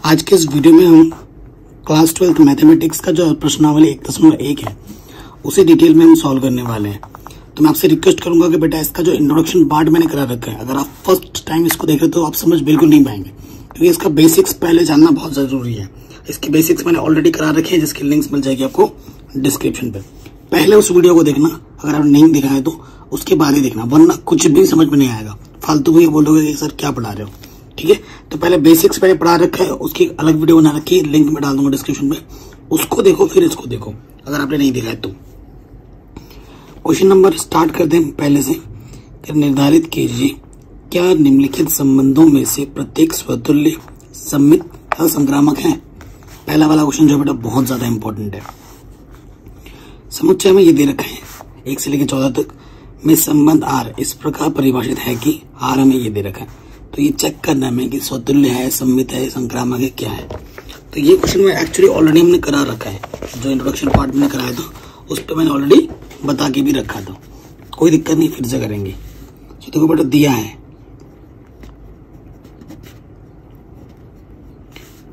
आज के इस वीडियो में हम क्लास 12 मैथमेटिक्स का जो प्रश्नावली 1.1 है उसे डिटेल में हम सॉल्व करने वाले हैं। तो मैं आपसे रिक्वेस्ट करूंगा कि बेटा इसका जो इंट्रोडक्शन पार्ट मैंने करा रखा है, अगर आप फर्स्ट टाइम इसको देख रहे हो तो आप समझ बिल्कुल नहीं पाएंगे, क्योंकि इसका बेसिक्स पहले जानना बहुत जरूरी है। इसकी बेसिक्स मैंने ऑलरेडी करा रखे हैं, जिसकी लिंक्स मिल जाएगी आपको डिस्क्रिप्शन पे। पहले उस वीडियो को देखना, अगर आप नहीं देखा है तो उसके बाद ही देखना, वरना कुछ भी समझ में नहीं आएगा, फालतू में ये बोलोगे कि सर क्या पढ़ा रहे हो। ठीक है, तो पहले बेसिक्स मैंने पढ़ा रखा है, उसकी अलग वीडियो बना रखी है, लिंक में डाल दूंगा डिस्क्रिप्शन में, उसको देखो फिर इसको देखो अगर आपने नहीं देखा है तो। क्वेश्चन नंबर स्टार्ट करते हैं पहले से। निर्धारित कीजिए क्या निम्नलिखित संबंधों में से प्रत्येक स्वतुल्य सममित असंक्रामक है। पहला वाला क्वेश्चन जो बेटा बहुत ज्यादा इंपॉर्टेंट है। समुच्चय में ये दे रखा है 1 से लेकर 14 तक में संबंध आर इस प्रकार परिभाषित है कि आर हमें ये दे रखा है, तो ये चेक करना है कि स्वतुल्य है, सममित है, संक्रामक है, क्या है। तो ये क्वेश्चन में एक्चुअली ऑलरेडी हमने करा रखा है, जो इंट्रोडक्शन पार्ट में कराया था उस पर मैंने ऑलरेडी बता के भी रखा था, कोई दिक्कत नहीं, फिर से करेंगे। तो देखो बेटा दिया है,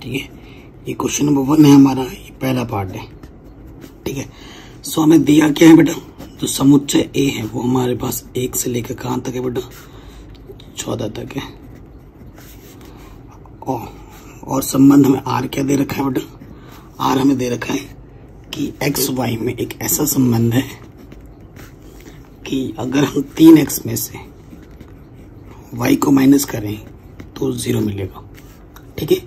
ठीक है, ये क्वेश्चन नंबर 1 है हमारा, ये पहला पार्ट है। ठीक है, सो हमें दिया क्या है बेटा, जो समुच्चय ए है वो हमारे पास 1 से लेकर कहां तक है बेटा, 14 तक है। और संबंध हमें आर क्या दे रखा है बेटा, आर हमें दे रखा है कि एक्स वाई में एक ऐसा संबंध है कि अगर हम 3x में से y को माइनस करें तो 0 मिलेगा। ठीक है,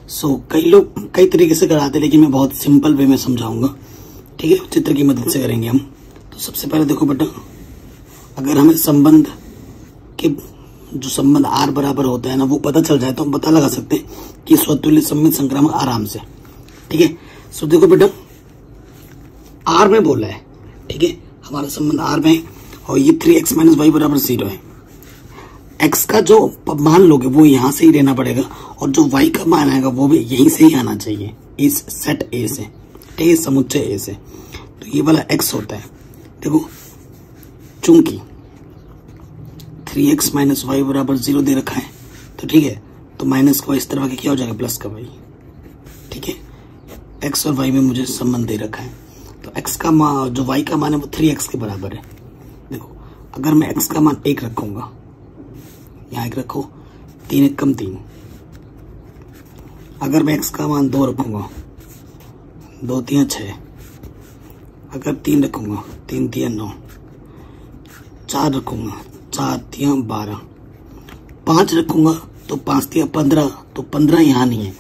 सो कई लोग कई तरीके से कराते हैं, लेकिन मैं बहुत सिंपल वे में समझाऊंगा। ठीक है, चित्र की मदद से करेंगे हम। तो सबसे पहले देखो बेटा, अगर हमें संबंध के जो संबंध आर बराबर होता है ना वो पता चल जाए तो हम पता लगा सकते हैं कि स्वतुल्य सममित संक्रामक आराम से। ठीक है, सो देखो बेटा आर में बोला है, ठीक है, हमारा संबंध आर में है और ये 3x माइनस वाई बराबर 0 है। x का जो मान लोगे वो यहां से ही लेना पड़ेगा और जो y का मान आएगा वो भी यहीं से ही आना चाहिए, इस सेट ए से, ठीक है, समुच्चय ए से। तो ये वाला x होता है, देखो चूंकि 3x माइनस वाई बराबर 0 दे रखा है, तो ठीक है, तो माइनस का इस तरफ क्या हो जाएगा, प्लस का वाई। ठीक है, x और y में मुझे संबंध दे रखा है, तो x का मान जो y का मान है वो 3x के बराबर है। देखो अगर मैं x का मान 1 रखूंगा, यहाँ 1 रखो, 3 1 कम 3। अगर मैं x का मान 2 रखूंगा, 2 3 6। अगर 3 रखूंगा, 3 3 9। 4 रखूंगा, 4 3 12। 5 रखूंगा तो 5 3 15, तो 15 यहाँ नहीं है।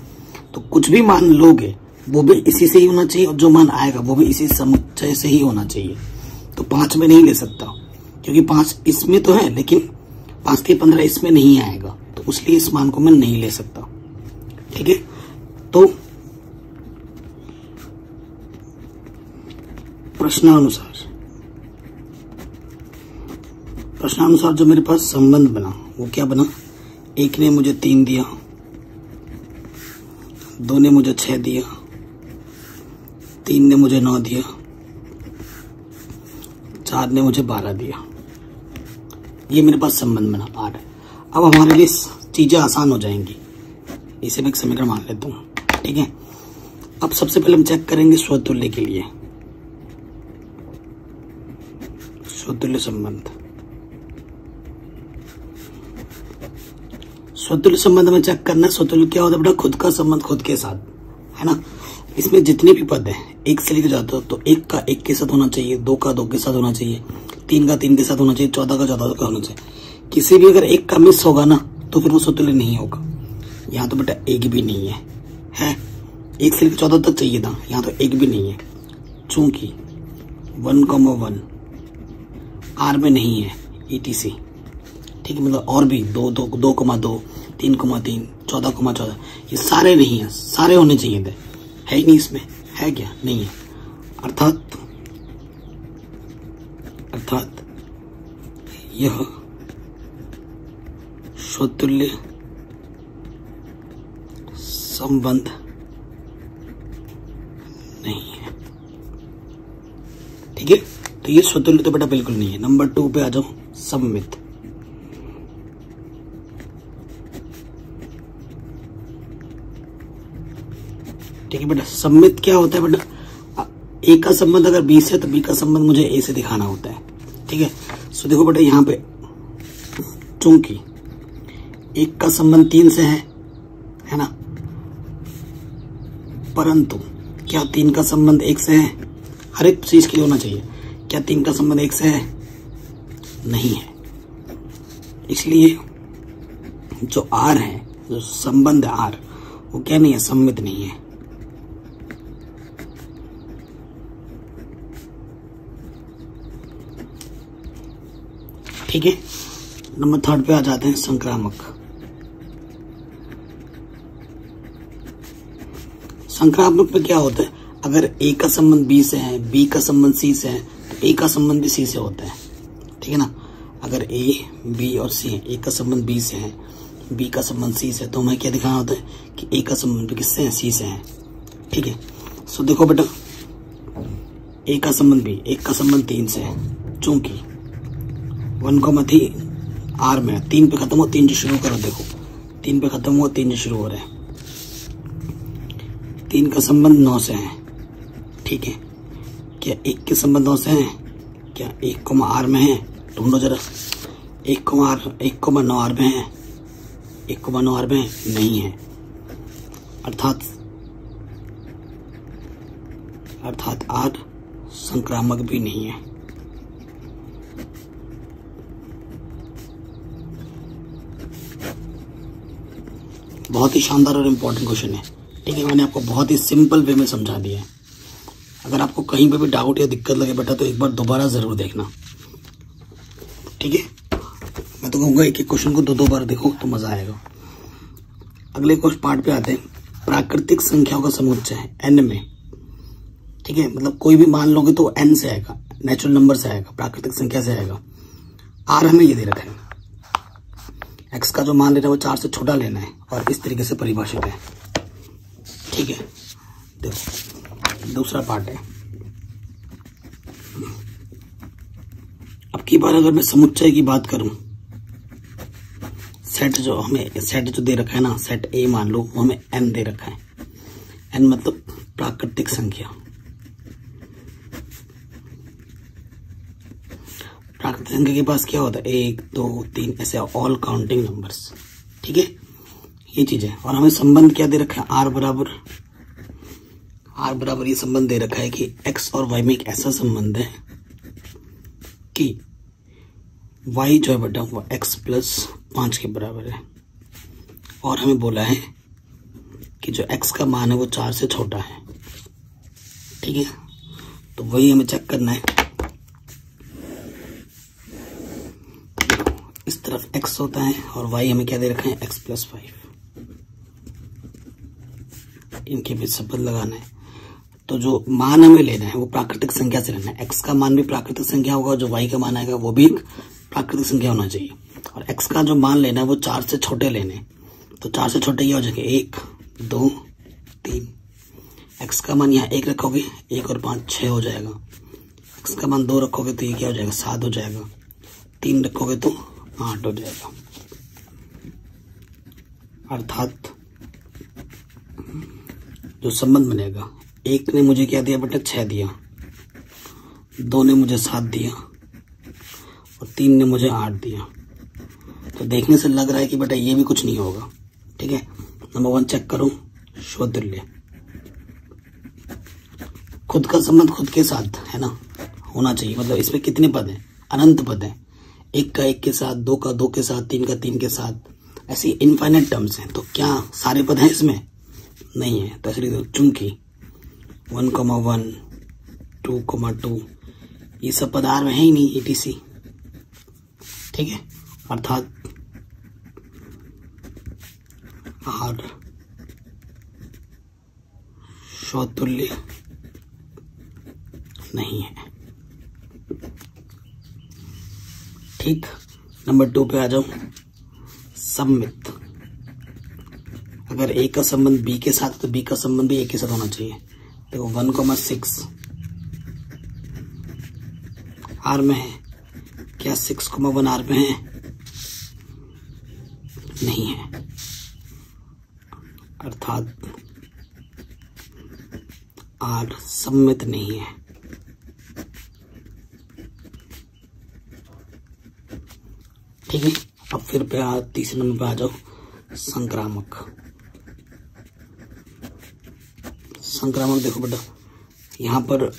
तो कुछ भी मान लोगे वो भी इसी से ही होना चाहिए और जो मान आएगा वो भी इसी समुच्चय से ही होना चाहिए। तो 5 में नहीं ले सकता, क्योंकि 5 इसमें तो है लेकिन 5 3 15 इसमें नहीं आएगा, तो इसलिए इस मान को मैं नहीं ले सकता। ठीक है, तो प्रश्नानुसार जो मेरे पास संबंध बना वो क्या बना, 1 ने मुझे 3 दिया, 2 ने मुझे 6 दिया, 3 ने मुझे 9 दिया, 4 ने मुझे 12 दिया। ये मेरे पास संबंध बना 8। अब हमारे लिए चीजें आसान हो जाएंगी, इसे मैं एक समीकरण मान लेता हूँ। ठीक है, अब सबसे पहले हम चेक करेंगे स्वतुल्य के लिए, स्वतुल्य संबंध। स्वतुल्य संबंध में चेक करना, स्वतुल्य क्या होता है बेटा, खुद का संबंध खुद के साथ, है ना। इसमें जितने भी पद है 1 से लेकर जाते हो तो 1 का 1 के साथ होना चाहिए, 2 का 2 के साथ होना चाहिए, 3 का 3 के साथ होना चाहिए, 14 का 14 का होना चाहिए। किसी भी अगर 1 का मिस होगा ना तो फिर वो स्वतुल्य नहीं होगा। यहाँ तो बेटा 1 भी नहीं है 1 से लेकर 14 तक चाहिए था, यहाँ तो 1 भी नहीं है, चूंकि 1,1 आर में नहीं है, ETC। ठीक है, मतलब और भी 2 2 2,2 3,3 14,14 ये सारे नहीं है, सारे होने चाहिए थे, है ही नहीं, इसमें है क्या, नहीं है। अर्थात यह स्वतुल्य संबंध नहीं है। ठीक है, तो ये स्वतुल्य तो बेटा बिल्कुल नहीं है। नंबर 2 पे आ जाओ, सममित। ठीक है बेटा। सम्मित क्या होता है बेटा, ए का संबंध अगर बी से तो बी का संबंध मुझे ए से दिखाना होता है। ठीक है, सो देखो बेटा यहाँ पे चूंकि एक का संबंध 3 से है ना, परंतु क्या 3 का संबंध 1 से है? हर एक चीज के लिए होना चाहिए। क्या 3 का संबंध 1 से है? नहीं है। इसलिए जो आर है, जो संबंध आर, वो क्या नहीं है, सम्मित नहीं है। ठीक है, नंबर 3 पे आ जाते हैं, संक्रामक। संक्रामक में क्या होता है, अगर ए का संबंध बी से है, बी का संबंध सी से है, तो ए का संबंध भी सी से होता है। ठीक है ना, अगर ए बी और सी है, ए का संबंध बी से है, बी का संबंध सी से, तो हमें क्या दिखाना होता है कि ए का संबंध किससे है, सी से है। ठीक है, सो देखो बेटा ए का संबंध बी, एक का संबंध 3 से है, चूंकि 1,3 आर में 3 पे खत्म हो, 3 से शुरू करो। देखो 3 पे खत्म हो, 3 से शुरू हो रहा है। 3 का संबंध 9 से है। ठीक है, क्या 1 के संबंध 9 से है? क्या 1 आर में है? ढूंढो जरा। 1,9 आर में है? 1,9 आर में नहीं है। अर्थात आर संक्रामक भी नहीं है। बहुत ही शानदार और इम्पोर्टेंट क्वेश्चन है। ठीक है, मैंने आपको बहुत ही सिंपल वे में समझा दिया है। अगर आपको कहीं पे भी डाउट या दिक्कत लगे बेटा तो एक बार दोबारा जरूर देखना। ठीक है, मैं तो कहूँगा एक एक क्वेश्चन को 2-2 बार देखो तो मजा आएगा। अगले क्वेश्चन पार्ट पे आते हैं, प्राकृतिक संख्याओं का समुच्चय है एन में। ठीक है, मतलब कोई भी मान लोगे तो एन से आएगा, नेचुरल नंबर से आएगा, प्राकृतिक संख्या से आएगा। आर हमें ये दे रखा है, एक्स का जो मान लेना है वो 4 से छोटा लेना है और इस तरीके से परिभाषित है। ठीक है, देखो दूसरा पार्ट है। अब की बार अगर मैं समुच्चय की बात करूं, सेट जो दे रखा है ना, सेट ए मान लो, वो हमें एन दे रखा है। एन मतलब प्राकृतिक संख्या। प्राकृतिक संख्या के पास क्या होता है, 1 2 3 ऐसे ऑल काउंटिंग नंबर्स। ठीक है, ये चीज है। और हमें संबंध क्या दे रखा है, आर बराबर ये संबंध दे रखा है कि एक्स और वाई में एक ऐसा संबंध है कि वाई जो है बेटा वो एक्स प्लस 5 के बराबर है। और हमें बोला है कि जो एक्स का मान है वो 4 से छोटा है। ठीक है, तो वही हमें चेक करना है। इस तरफ x होता है और y हमें क्या दे रखा है, x प्लस 5। इनके बीच संबंध लगाना है। तो जो मान हमें लेना है वो प्राकृतिक संख्या से लेना है। x का मान भी प्राकृतिक संख्या होगा, जो y का मान आएगा वो भी एक प्राकृतिक संख्या होना चाहिए। और x का जो मान लेना है वो 4 से छोटे लेने, तो 4 से छोटे ये हो जाएंगे 1 2 3। x का मान यहाँ 1 रखोगे, 1 और 5 6 हो जाएगा। x का मान 2 रखोगे तो ये क्या हो जाएगा, 7 हो जाएगा। 3 रखोगे तो 8 हो जाएगा। अर्थात जो संबंध बनेगा, 1 ने मुझे क्या दिया बेटा, 6 दिया, 2 ने मुझे 7 दिया और 3 ने मुझे 8 दिया। तो देखने से लग रहा है कि बेटा ये भी कुछ नहीं होगा। ठीक है, नंबर 1 चेक करो, स्वतुल्य। खुद का संबंध खुद के साथ है ना, होना चाहिए। मतलब इसमें कितने पद हैं, अनंत पद हैं। 1 का 1 के साथ, 2 का 2 के साथ, 3 का 3 के साथ, ऐसी इनफाइनाइट टर्म्स हैं। तो क्या सारे पद हैं इसमें? नहीं है। तो ऐसे चूंकि 1,1 2,2 ये सब पद आर में है ही नहीं, etc। ठीक है, अर्थात आर स्वतुल्य नहीं है। ठीक, नंबर 2 पे आ जाओ, सम्मित। अगर ए का संबंध बी के साथ तो बी का संबंध भी ए के साथ होना चाहिए। देखो 1,6 आर में है, क्या 6,1 आर में है? नहीं है। अर्थात आर सम्मित नहीं है। ठीक है, अब फिर तीसरे नंबर पे आ जाओ, संक्रामक। संक्रामक देखो बेटा, यहाँ पर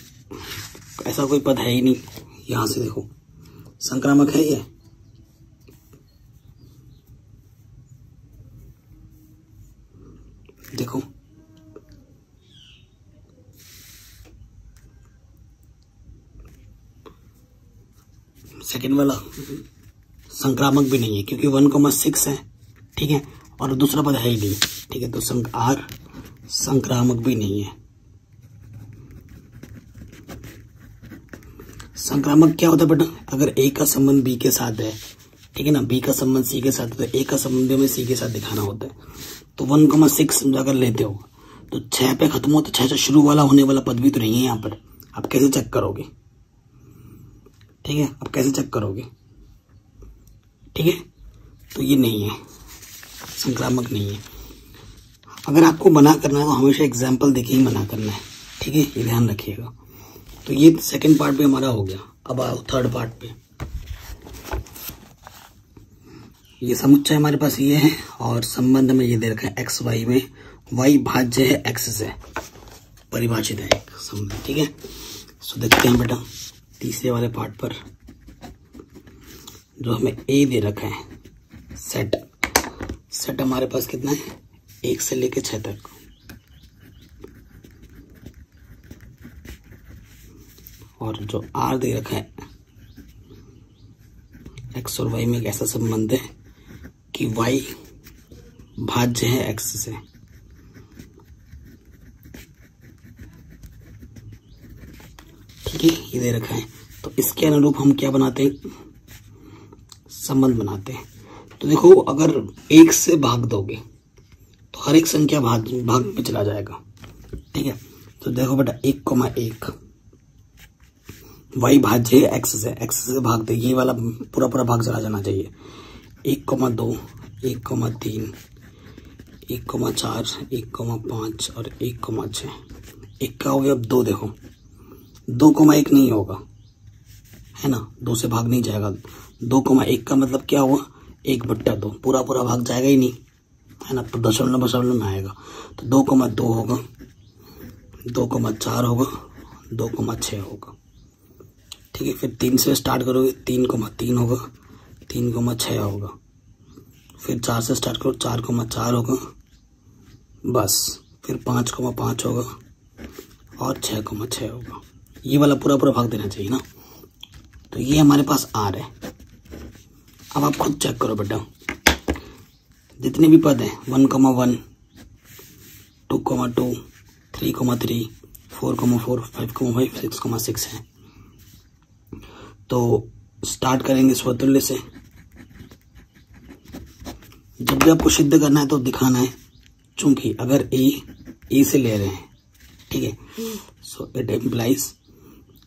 ऐसा कोई पद है ही नहीं। यहां से देखो संक्रामक है ये, देखो सेकेंड वाला संक्रामक भी नहीं है क्योंकि 1,6 है। ठीक है, और दूसरा पद है ही नहीं। ठीक है, तो आर संक्रामक भी नहीं है। संक्रामक क्या होता है बेटा, अगर ए का संबंध बी के साथ है, ठीक है ना, बी का संबंध सी के साथ है, तो ए का संबंध हमें सी के साथ दिखाना होता है। तो 1,6 अगर लेते हो तो 6 पे खत्म हो, तो 6 से शुरू वाला होने वाला पद भी तो नहीं है यहाँ पर। आप कैसे चेक करोगे? ठीक है, आप कैसे चेक करोगे? ठीक है, तो ये नहीं है, संक्रामक नहीं है। अगर आपको मना करना है तो हमेशा एग्जाम्पल देके ही मना करना है। ठीक है, ये ध्यान रखिएगा। तो ये सेकंड पार्ट भी हमारा हो गया। अब आओ थर्ड पार्ट पे। ये समुच्चय हमारे पास ये है और संबंध में ये दे रखा है एक्स वाई में, वाई भाज्य है एक्स से, परिभाषित है एक संबंध। ठीक है, सो देखते हैं बेटा तीसरे वाले पार्ट पर, जो हमें ए दे रखा है, सेट। सेट हमारे पास कितना है, 1 से लेके 6 तक। और जो आर दे रखा है, एक्स और वाई में एक ऐसा संबंध है कि वाई भाज्य है एक्स से। ठीक है, ये दे रखा है। तो इसके अनुरूप हम क्या बनाते हैं, संबंध बनाते हैं। तो देखो अगर 1 से भाग दोगे तो हर एक संख्या भाग में चला जाएगा। ठीक है, तो देखो बेटा 1,1 वाई भाज्य है एक्स से भाग दे, ये वाला पूरा पूरा भाग चला जाना चाहिए। 1,2 1,3 1,4 1,5 और 1,6। 1 का हो गया। अब 2 देखो, 2,1 नहीं होगा, है ना, 2 से भाग नहीं जाएगा। 2,1 का मतलब क्या हुआ, 1/2, पूरा पूरा भाग जाएगा ही नहीं, है ना, तो दशमलव में आएगा। तो 2,2 होगा, 2,4 होगा, 2,6 होगा। ठीक है, फिर 3 से स्टार्ट करोगे, 3,3 होगा, 3,6 होगा। फिर 4 से स्टार्ट करो, 4,4 होगा बस। फिर 5,5 होगा और 6,6 होगा। ये वाला पूरा पूरा भाग देना चाहिए ना। तो ये हमारे पास आर है। अब आप खुद चेक करो बेटा, जितने भी पद हैं 1,1 2,2 3,3 4,4 5,5 6,6 है। तो स्टार्ट करेंगे स्वतुल्य से। जब भी आपको सिद्ध करना है तो दिखाना है, चूंकि अगर ए से ले रहे हैं, ठीक है, सो इट इम्प्लाइज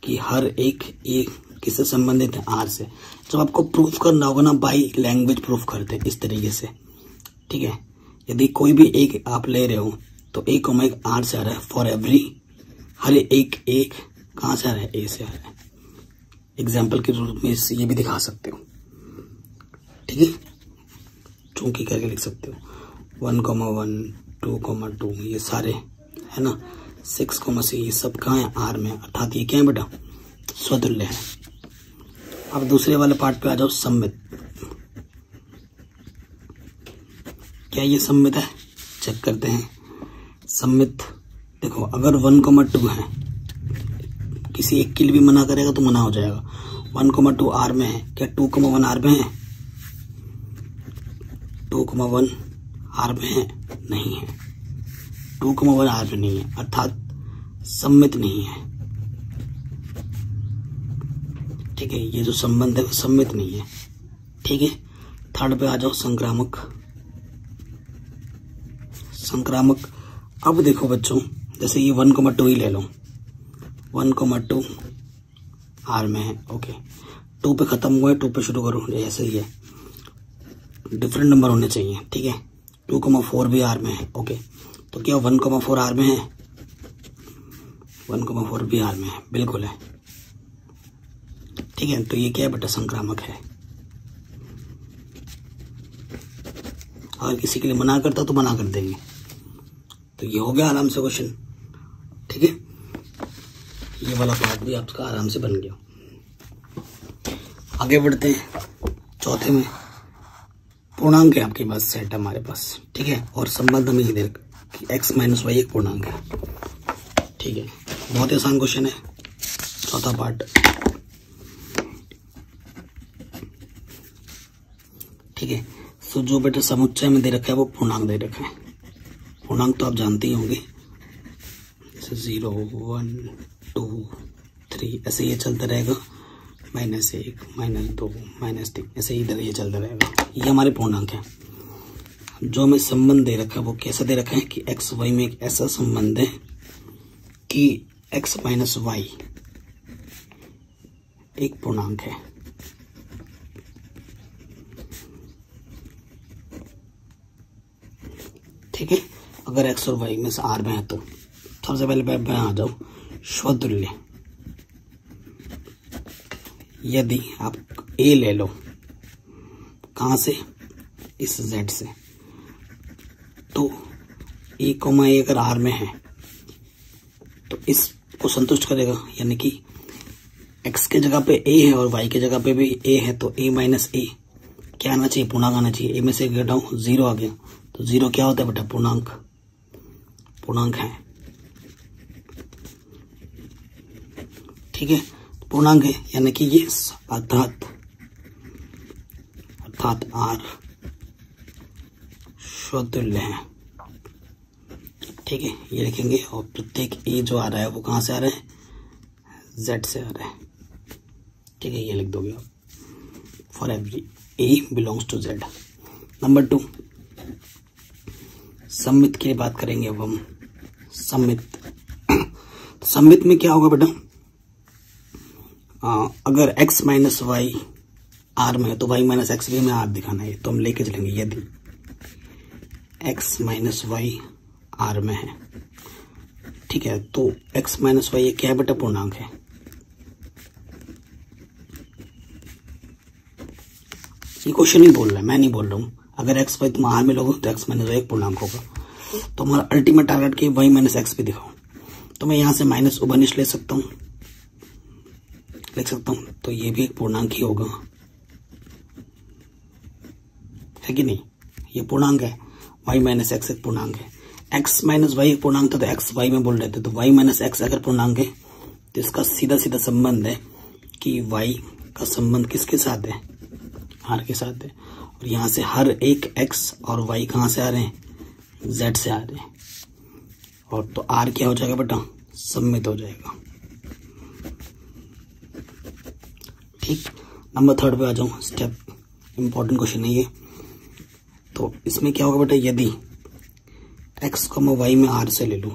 कि हर एक ए किससे संबंधित है, आर से। जब आपको प्रूफ करना होगा ना, बाई लैंग्वेज प्रूफ करते हैं इस तरीके से। ठीक है, यदि कोई भी एक आप ले रहे हो तो 1,1 आर से आ रहा है, फॉर एवरी, हर एक कहां से आ रहा है, ए से आ रहा है। एग्जाम्पल के रूप में ये भी दिखा सकते हो। ठीक है, चूंकि करके लिख सकते हो। 1,1 2,2 ये सारे है ना, 6,6 ये सब कहाँ है, आर में, अर्थात ये क्या है बेटा, स्वतुल्य है। अब दूसरे वाले पार्ट पे आ जाओ, सम्मित। क्या ये सम्मित है, चेक करते हैं। सम्मित देखो, अगर 1,2 है, किसी एक के लिए भी मना करेगा तो मना हो जाएगा। 1,2 आर में है, क्या 2,1 आर में है, 2,1 आर में है, नहीं है, 2,1 आर में नहीं है, अर्थात सम्मित नहीं है। ठीक है, ये जो संबंध है वो सम्मित नहीं है। ठीक है, थर्ड पे आ जाओ, संक्रामक। संक्रामक, अब देखो बच्चों, जैसे ये 1,2 ही ले लो, 1,2 आर में है, ओके, 2 पे खत्म हुआ है, 2 पे शुरू करो, ऐसे ही है, डिफरेंट नंबर होने चाहिए। ठीक है, 2,4 भी आर में है, ओके, तो क्या 1,4 आर में है, 1,4 भी आर में है, बिल्कुल है। ठीक है, तो ये क्या है बेटा, संक्रामक है। अगर किसी के लिए मना करता तो मना कर देंगे। तो ये हो गया आराम से क्वेश्चन। ठीक है, ये वाला पार्ट भी आपका आराम से बन गया। आगे बढ़ते हैं चौथे में। पूर्णांक है आपके पास, सेट हमारे पास। ठीक है, और संबंध हमें इधर कि x माइनस वाई एक पूर्णांक है। ठीक है, बहुत ही आसान क्वेश्चन है चौथा पार्ट। ठीक है, तो जो बेटा समुच्चय में दे रखा है वो पूर्णांक दे रखा है। पूर्णांक तो आप जानते ही होंगे, जैसे 0, 1, 2, 3 ऐसे ये चलता रहेगा, -1, -2, -3 ऐसे इधर ये चलता रहेगा। ये हमारे पूर्णांक है। जो हमें संबंध दे रखा है वो कैसा दे रखा है कि x y में एक ऐसा संबंध है कि x माइनस वाई एक पूर्णांक है। ठीक है, अगर x और y में से r में है तो सबसे पहले मैं आ जाऊं स्वतुल्य। यदि आप a ले लो, कहां से, इस z से, तो a, a अगर r में है तो इसको संतुष्ट करेगा। यानी कि x के जगह पे a है और y के जगह पे भी a है, तो a माइनस a क्या आना चाहिए, पूर्णांक आना चाहिए। a में से घटाऊं 0 आ गया, तो 0 क्या होता है बेटा, पूर्णांक। पूर्णांक है। ठीक है, पूर्णांक है यानी कि ये अर्थात r स्वतुल्य है। ठीक है, ये लिखेंगे। और प्रत्येक a जो आ रहा है वो कहां से आ रहा है, z से आ रहा है। ठीक है, ये लिख दोगे आप, for every a belongs to z। Number 2, सममित की बात करेंगे अब हम। सममित सममित में क्या होगा बेटा, अगर x माइनस वाई r में है तो y माइनस एक्स भी हमें r दिखाना है, तो हम लेके चलेंगे। यदि x माइनस वाई r में है, ठीक है, तो x माइनस वाई क्या है बेटा, पूर्णांक है। ये क्वेश्चन ही बोल रहा है, मैं नहीं बोल रहा हूं। अगर x वाई तुम r में लोगे तो x माइनस वाई एक पूर्णांक होगा। तो हमारा अल्टीमेट टारगेट की y माइनस एक्स भी दिखाओ। तो मैं यहां से माइनस उबनिश ले सकता हूं, तो ये भी एक पूर्णांक ही होगा, है कि नहीं। ये पूर्णांक है, y माइनस एक्स एक पूर्णांक है। x माइनस वाई एक पूर्णांक था तो x y में बोल रहे थे, तो y माइनस एक्स अगर पूर्णांक है तो इसका सीधा सीधा संबंध है कि y का संबंध किसके साथ है, r के साथ है। और यहां से हर एक x और y कहां से आ रहे हैं, z से आ रहे हैं। और तो r क्या हो जाएगा बेटा, सम्मित हो जाएगा। ठीक, नंबर 3 पे आ जाऊं। स्टेप इंपॉर्टेंट क्वेश्चन है ये। तो इसमें क्या होगा बेटा, यदि x को मैं y में r से ले लूं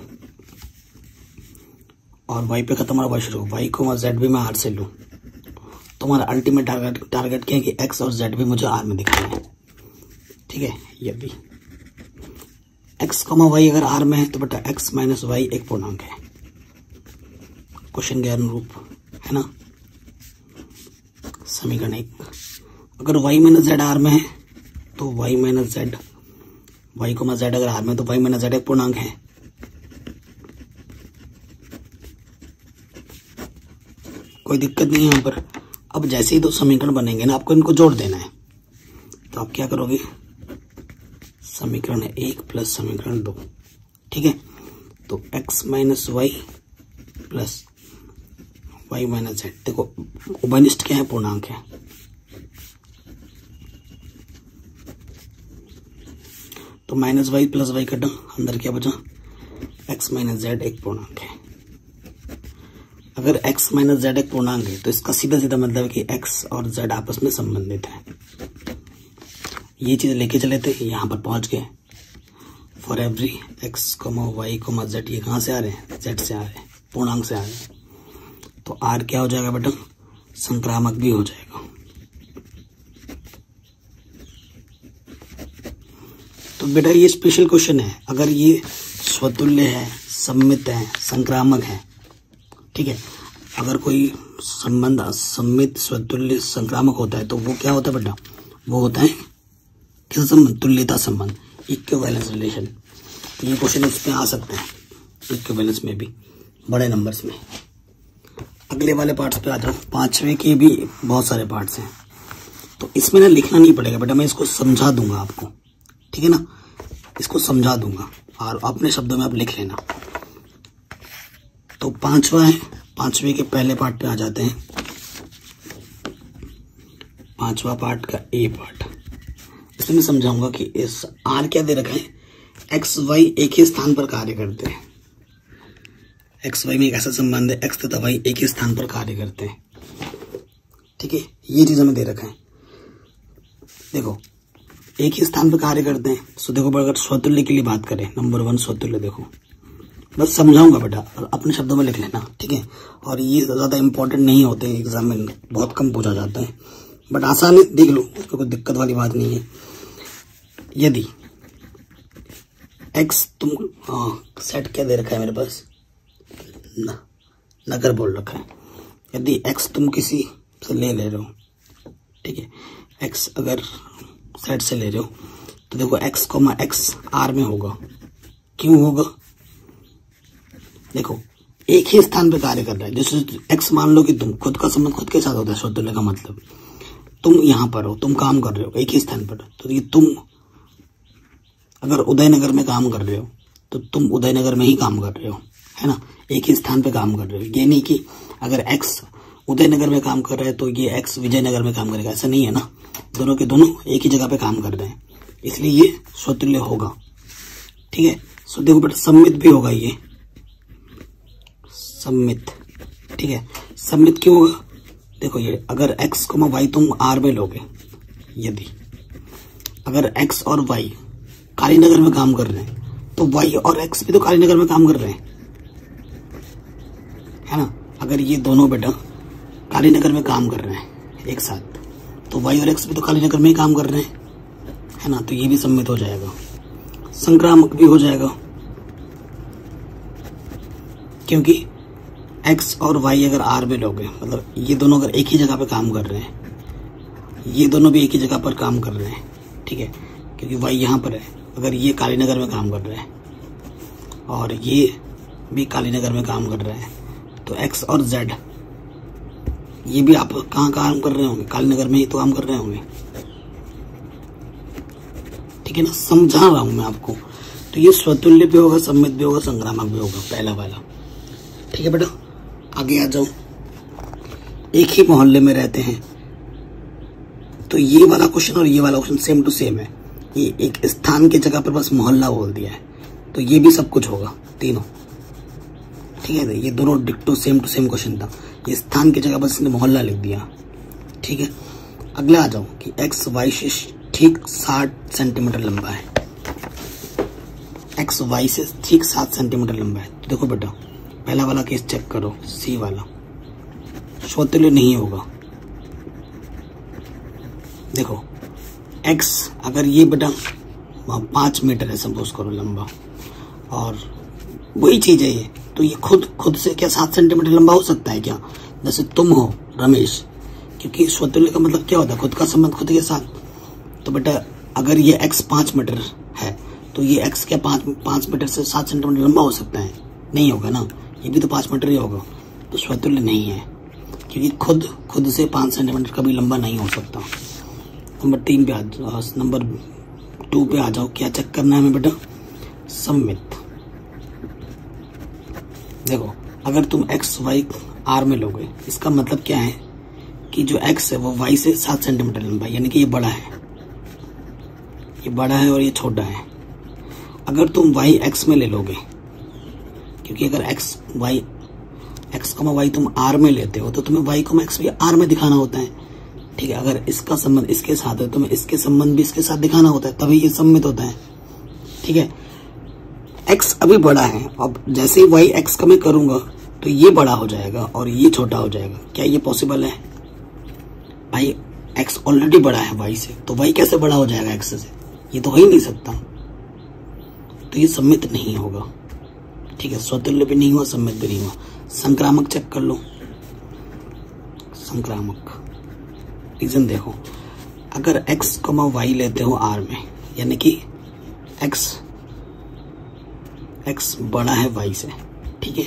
और y पे खत्म हो शुरू, y को मैं z भी मैं r से लूं, तो हमारा अल्टीमेट टारगेट क्या है कि x और z भी मुझे r में दिखाना है। ठीक है, यदि x, y अगर r में है तो बेटा x माइनस वाई एक पूर्णांक है। क्वेश्चन के अनुरूप है ना। समीकरण 1, अगर y माइनस जेड r में है तो y माइनस जेड, y को z अगर r में तो y माइनस जेड एक पूर्णांक है। कोई दिक्कत नहीं है यहाँ पर। अब जैसे ही 2 समीकरण बनेंगे ना, आपको इनको जोड़ देना है। तो आप क्या करोगे, समीकरण 1 प्लस समीकरण 2। ठीक है, तो x minus y plus y minus z. देखो उभयनिष्ठ क्या है, पूर्णांक है। तो माइनस वाई प्लस वाई कटा, अंदर क्या बचा, x माइनस जेड एक पूर्णांक है। अगर x माइनस जेड एक पूर्णांक है तो इसका सीधा सीधा मतलब है कि x और z आपस में संबंधित है। ये चीज लेके चले थे, यहां पर पहुंच गए। For every x, y, z, ये कहां से आ रहे हैं, z से आ रहे हैं, पूर्णांक से आ रहे हैं। तो r क्या हो जाएगा बेटा, संक्रामक भी हो जाएगा। तो बेटा ये स्पेशल क्वेश्चन है। अगर ये स्वतुल्य है, सम्मित है, संक्रामक है, ठीक है। अगर कोई संबंध असम्मित स्वतुल्य संक्रामक होता है तो वो क्या होता है बेटा, वो होता है किस संबंध, तुल्यता संबंध, इक्विवेलेंस रिलेशन। तो ये क्वेश्चन उसमें आ सकते हैं इक्विवेलेंस में भी, बड़े नंबर्स में। अगले वाले पार्ट्स पे आ जाओ। 5वें के भी बहुत सारे पार्ट्स हैं, तो इसमें ना लिखना नहीं पड़ेगा बेटा, मैं इसको समझा दूंगा आपको, ठीक है ना, इसको समझा दूंगा और अपने शब्दों में आप लिख लेना। तो 5वां है, 5वें के पहले पार्ट पे आ जाते हैं। 5वां पार्ट का ए पार्ट, इसमें मैं समझाऊंगा कि इस आर क्या दे रखा है, एक्स वाई एक ही स्थान पर कार्य करते हैं। एक्स वाई में एक ऐसा संबंध है, एक्स तथा वाई एक ही स्थान पर कार्य करते हैं, ठीक है। ये चीज हमें दे रखा है। देखो एक ही स्थान पर कार्य करते हैं, तो देखो अगर स्वतुल्य के लिए बात करें, नंबर 1 स्वतुल्य, देखो बस समझाऊंगा बेटा और अपने शब्दों में लिख लेना, ठीक है। और ये ज्यादा इंपॉर्टेंट नहीं होते हैं, एग्जाम में बहुत कम पूछा जाता है, बट आसान है, देख लो, उसको कोई दिक्कत वाली बात नहीं है। यदि एक्स तुम सेट क्या दे रखा है मेरे पास, नगर बोल रखा है। यदि एक्स तुम किसी से ले रहे हो, ठीक है, एक्स अगर सेट से ले रहे हो तो देखो एक्स कोमा एक्स आर में होगा। क्यों होगा, देखो एक ही स्थान पे कार्य कर रहा है। जैसे एक्स मान लो कि तुम खुद का संबंध खुद के साथ होता है, स्वतुल्य का मतलब तुम यहां पर हो, तुम काम कर रहे हो एक ही स्थान पर, तो ये तुम अगर उदयनगर में काम कर रहे हो तो तुम उदयनगर में ही काम कर रहे हो, है ना, एक ही स्थान पे काम कर रहे हो। ये नहीं कि अगर एक्स उदयनगर में काम कर रहा है तो ये एक्स विजयनगर में काम करेगा, ऐसा नहीं है ना, दोनों के दोनों एक ही जगह पे काम कर रहे हैं, इसलिए ये स्वतुल्य होगा, ठीक है। सो देखो बेटा सम्मित भी होगा, ये सम्मित, ठीक है। सम्मित क्यों होगा, देखो ये अगर x, y तुम r में लोगे, यदि अगर x और y कालीनगर में काम कर रहे हैं तो y और x भी तो कालीनगर में काम कर रहे हैं, है ना। अगर ये दोनों बेटा कालीनगर में काम कर रहे हैं एक साथ, तो y और x भी तो कालीनगर में ही काम कर रहे हैं, है ना, तो ये भी सम्मित हो जाएगा। संक्रामक भी हो जाएगा, क्योंकि x और y अगर r में लोगे, मतलब ये दोनों अगर एक ही जगह पे काम कर रहे हैं, ये दोनों भी एक ही जगह पर काम कर रहे हैं, ठीक है, क्योंकि y यहाँ पर है। अगर ये कालीनगर में काम कर रहे हैं और ये भी कालीनगर में काम कर रहे हैं, तो x और z ये भी आप कहाँ काम कर रहे होंगे, कालीनगर में ही तो काम कर रहे होंगे, ठीक है ना, समझा रहा हूं मैं आपको। तो ये स्वतुल्य भी होगा, सम्मित भी होगा, संक्रामक भी होगा, पहला वाला, ठीक है बेटा। आगे आ जाओ। एक ही मोहल्ले में रहते हैं, तो ये वाला क्वेश्चन और ये वाला क्वेश्चन सेम टू सेम है। ये एक स्थान की जगह पर बस मोहल्ला बोल दिया है, तो ये भी सब कुछ होगा तीनों, ठीक है। ये दोनों डिक्टो सेम टू सेम क्वेश्चन था, ये स्थान की जगह बस इसने मोहल्ला लिख दिया, ठीक है। अगला आ जाओ कि एक्स वाई से ठीक 60 सेंटीमीटर लंबा है, एक्स वाई से ठीक 7 सेंटीमीटर लंबा है। तो देखो बेटा पहला वाला केस चेक करो, सी वाला स्वतुल्य नहीं होगा। देखो x अगर ये बेटा 5 मीटर है सपोज करो लंबा, और वही चीज है ये, तो ये खुद से क्या 7 सेंटीमीटर लंबा हो सकता है क्या? जैसे तुम हो रमेश, क्योंकि स्वतुल्य का मतलब क्या होता है, खुद का संबंध खुद के साथ। तो बेटा अगर ये x 5 मीटर है तो ये x क्या 5 मीटर से 7 सेंटीमीटर लंबा हो सकता है? नहीं होगा ना, ये भी तो 5 मीटर ही होगा, तो स्वतुल्य नहीं है, क्योंकि खुद से 5 सेंटीमीटर कभी लंबा नहीं हो सकता। नंबर 3 पे आ जाओ, नंबर 2 पे आ जाओ। क्या चेक करना है हमें बेटा? सम्मित। देखो अगर तुम x y r में लोगे, इसका मतलब क्या है कि जो x है वो y से 7 सेंटीमीटर लंबा है, यानी कि ये बड़ा है, ये बड़ा है और ये छोटा है। अगर तुम y x में ले लोगे, क्योंकि अगर x y तुम r में लेते हो तो तुम्हें y x भी r में दिखाना होता है, ठीक है। अगर इसका संबंध इसके साथ है तो तुम्हें इसके संबंध भी इसके साथ दिखाना होता है, तभी ये सम्मित होता है, ठीक है। x अभी बड़ा है, अब जैसे ही y x का मैं करूंगा तो ये बड़ा हो जाएगा और ये छोटा हो जाएगा। क्या ये पॉसिबल है? भाई x ऑलरेडी बड़ा है y से, तो y कैसे बड़ा हो जाएगा x से? ये तो हो ही नहीं सकता, तो ये सम्मित नहीं होगा, ठीक है। स्वतुल्य भी नहीं हुआ, सम्मित भी नहीं हुआ। संक्रामक चेक कर लो, संक्रामक रीजन देखो, अगर x, y लेते हो r में, यानी कि x बड़ा है y से, ठीक है,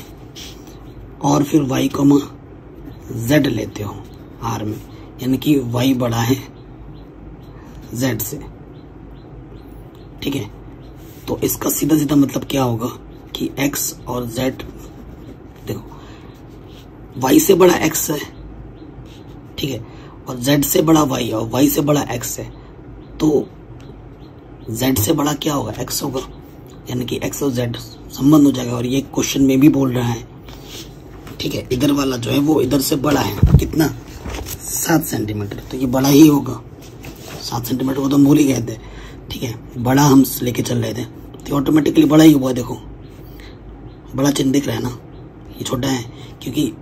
और फिर y, z लेते हो r में, यानी कि y बड़ा है z से, ठीक है, तो इसका सीधा सीधा मतलब क्या होगा कि x और z, देखो y से बड़ा x है, ठीक है, और z से बड़ा y और y से बड़ा x है, तो z से बड़ा क्या होगा, x होगा, यानी कि x और z संबंध हो जाएगा। और ये क्वेश्चन में भी बोल रहा है, ठीक है, इधर वाला जो है वो इधर से बड़ा है, कितना, 7 सेंटीमीटर, तो ये बड़ा ही होगा। 7 सेंटीमीटर को तो हम भूल ही गए थे, ठीक है, बड़ा हम लेके चल रहे थे, तो ऑटोमेटिकली बड़ा ही हुआ। देखो बड़ा चिन्ह दिख रहा है ना, ये छोटा है क्योंकि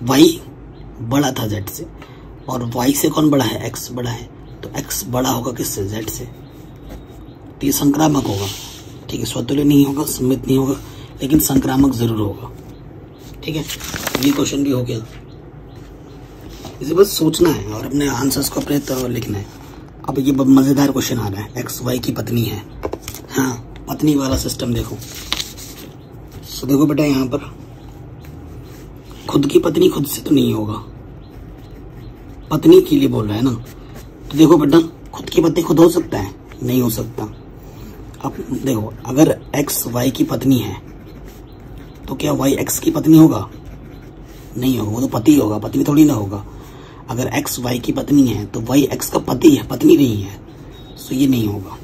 y बड़ा था z से, और y से कौन बड़ा है, x बड़ा है, तो x बड़ा होगा किससे, z से, तो ये संक्रामक होगा, ठीक है, स्वतुल्य नहीं होगा, सम्मित नहीं होगा, लेकिन संक्रामक जरूर होगा, ठीक है। ये क्वेश्चन भी हो गया, इसे बस सोचना है और अपने आंसर्स को अपने तरह लिखना है। अब ये मजेदार क्वेश्चन आ रहा है, x y की पत्नी है, हाँ पत्नी वाला सिस्टम देखो। सो देखो बेटा, यहाँ पर खुद की पत्नी खुद से तो नहीं होगा, पत्नी के लिए बोल रहा है ना, तो देखो बेटा खुद की पत्नी खुद हो सकता है, नहीं हो सकता। अब देखो अगर x y की पत्नी है तो क्या y x की पत्नी होगा, नहीं होगा, वो तो पति होगा, पत्नी थोड़ी ना होगा। अगर x y की पत्नी है तो y x का पति है, पत्नी नहीं है, सो ये नहीं होगा।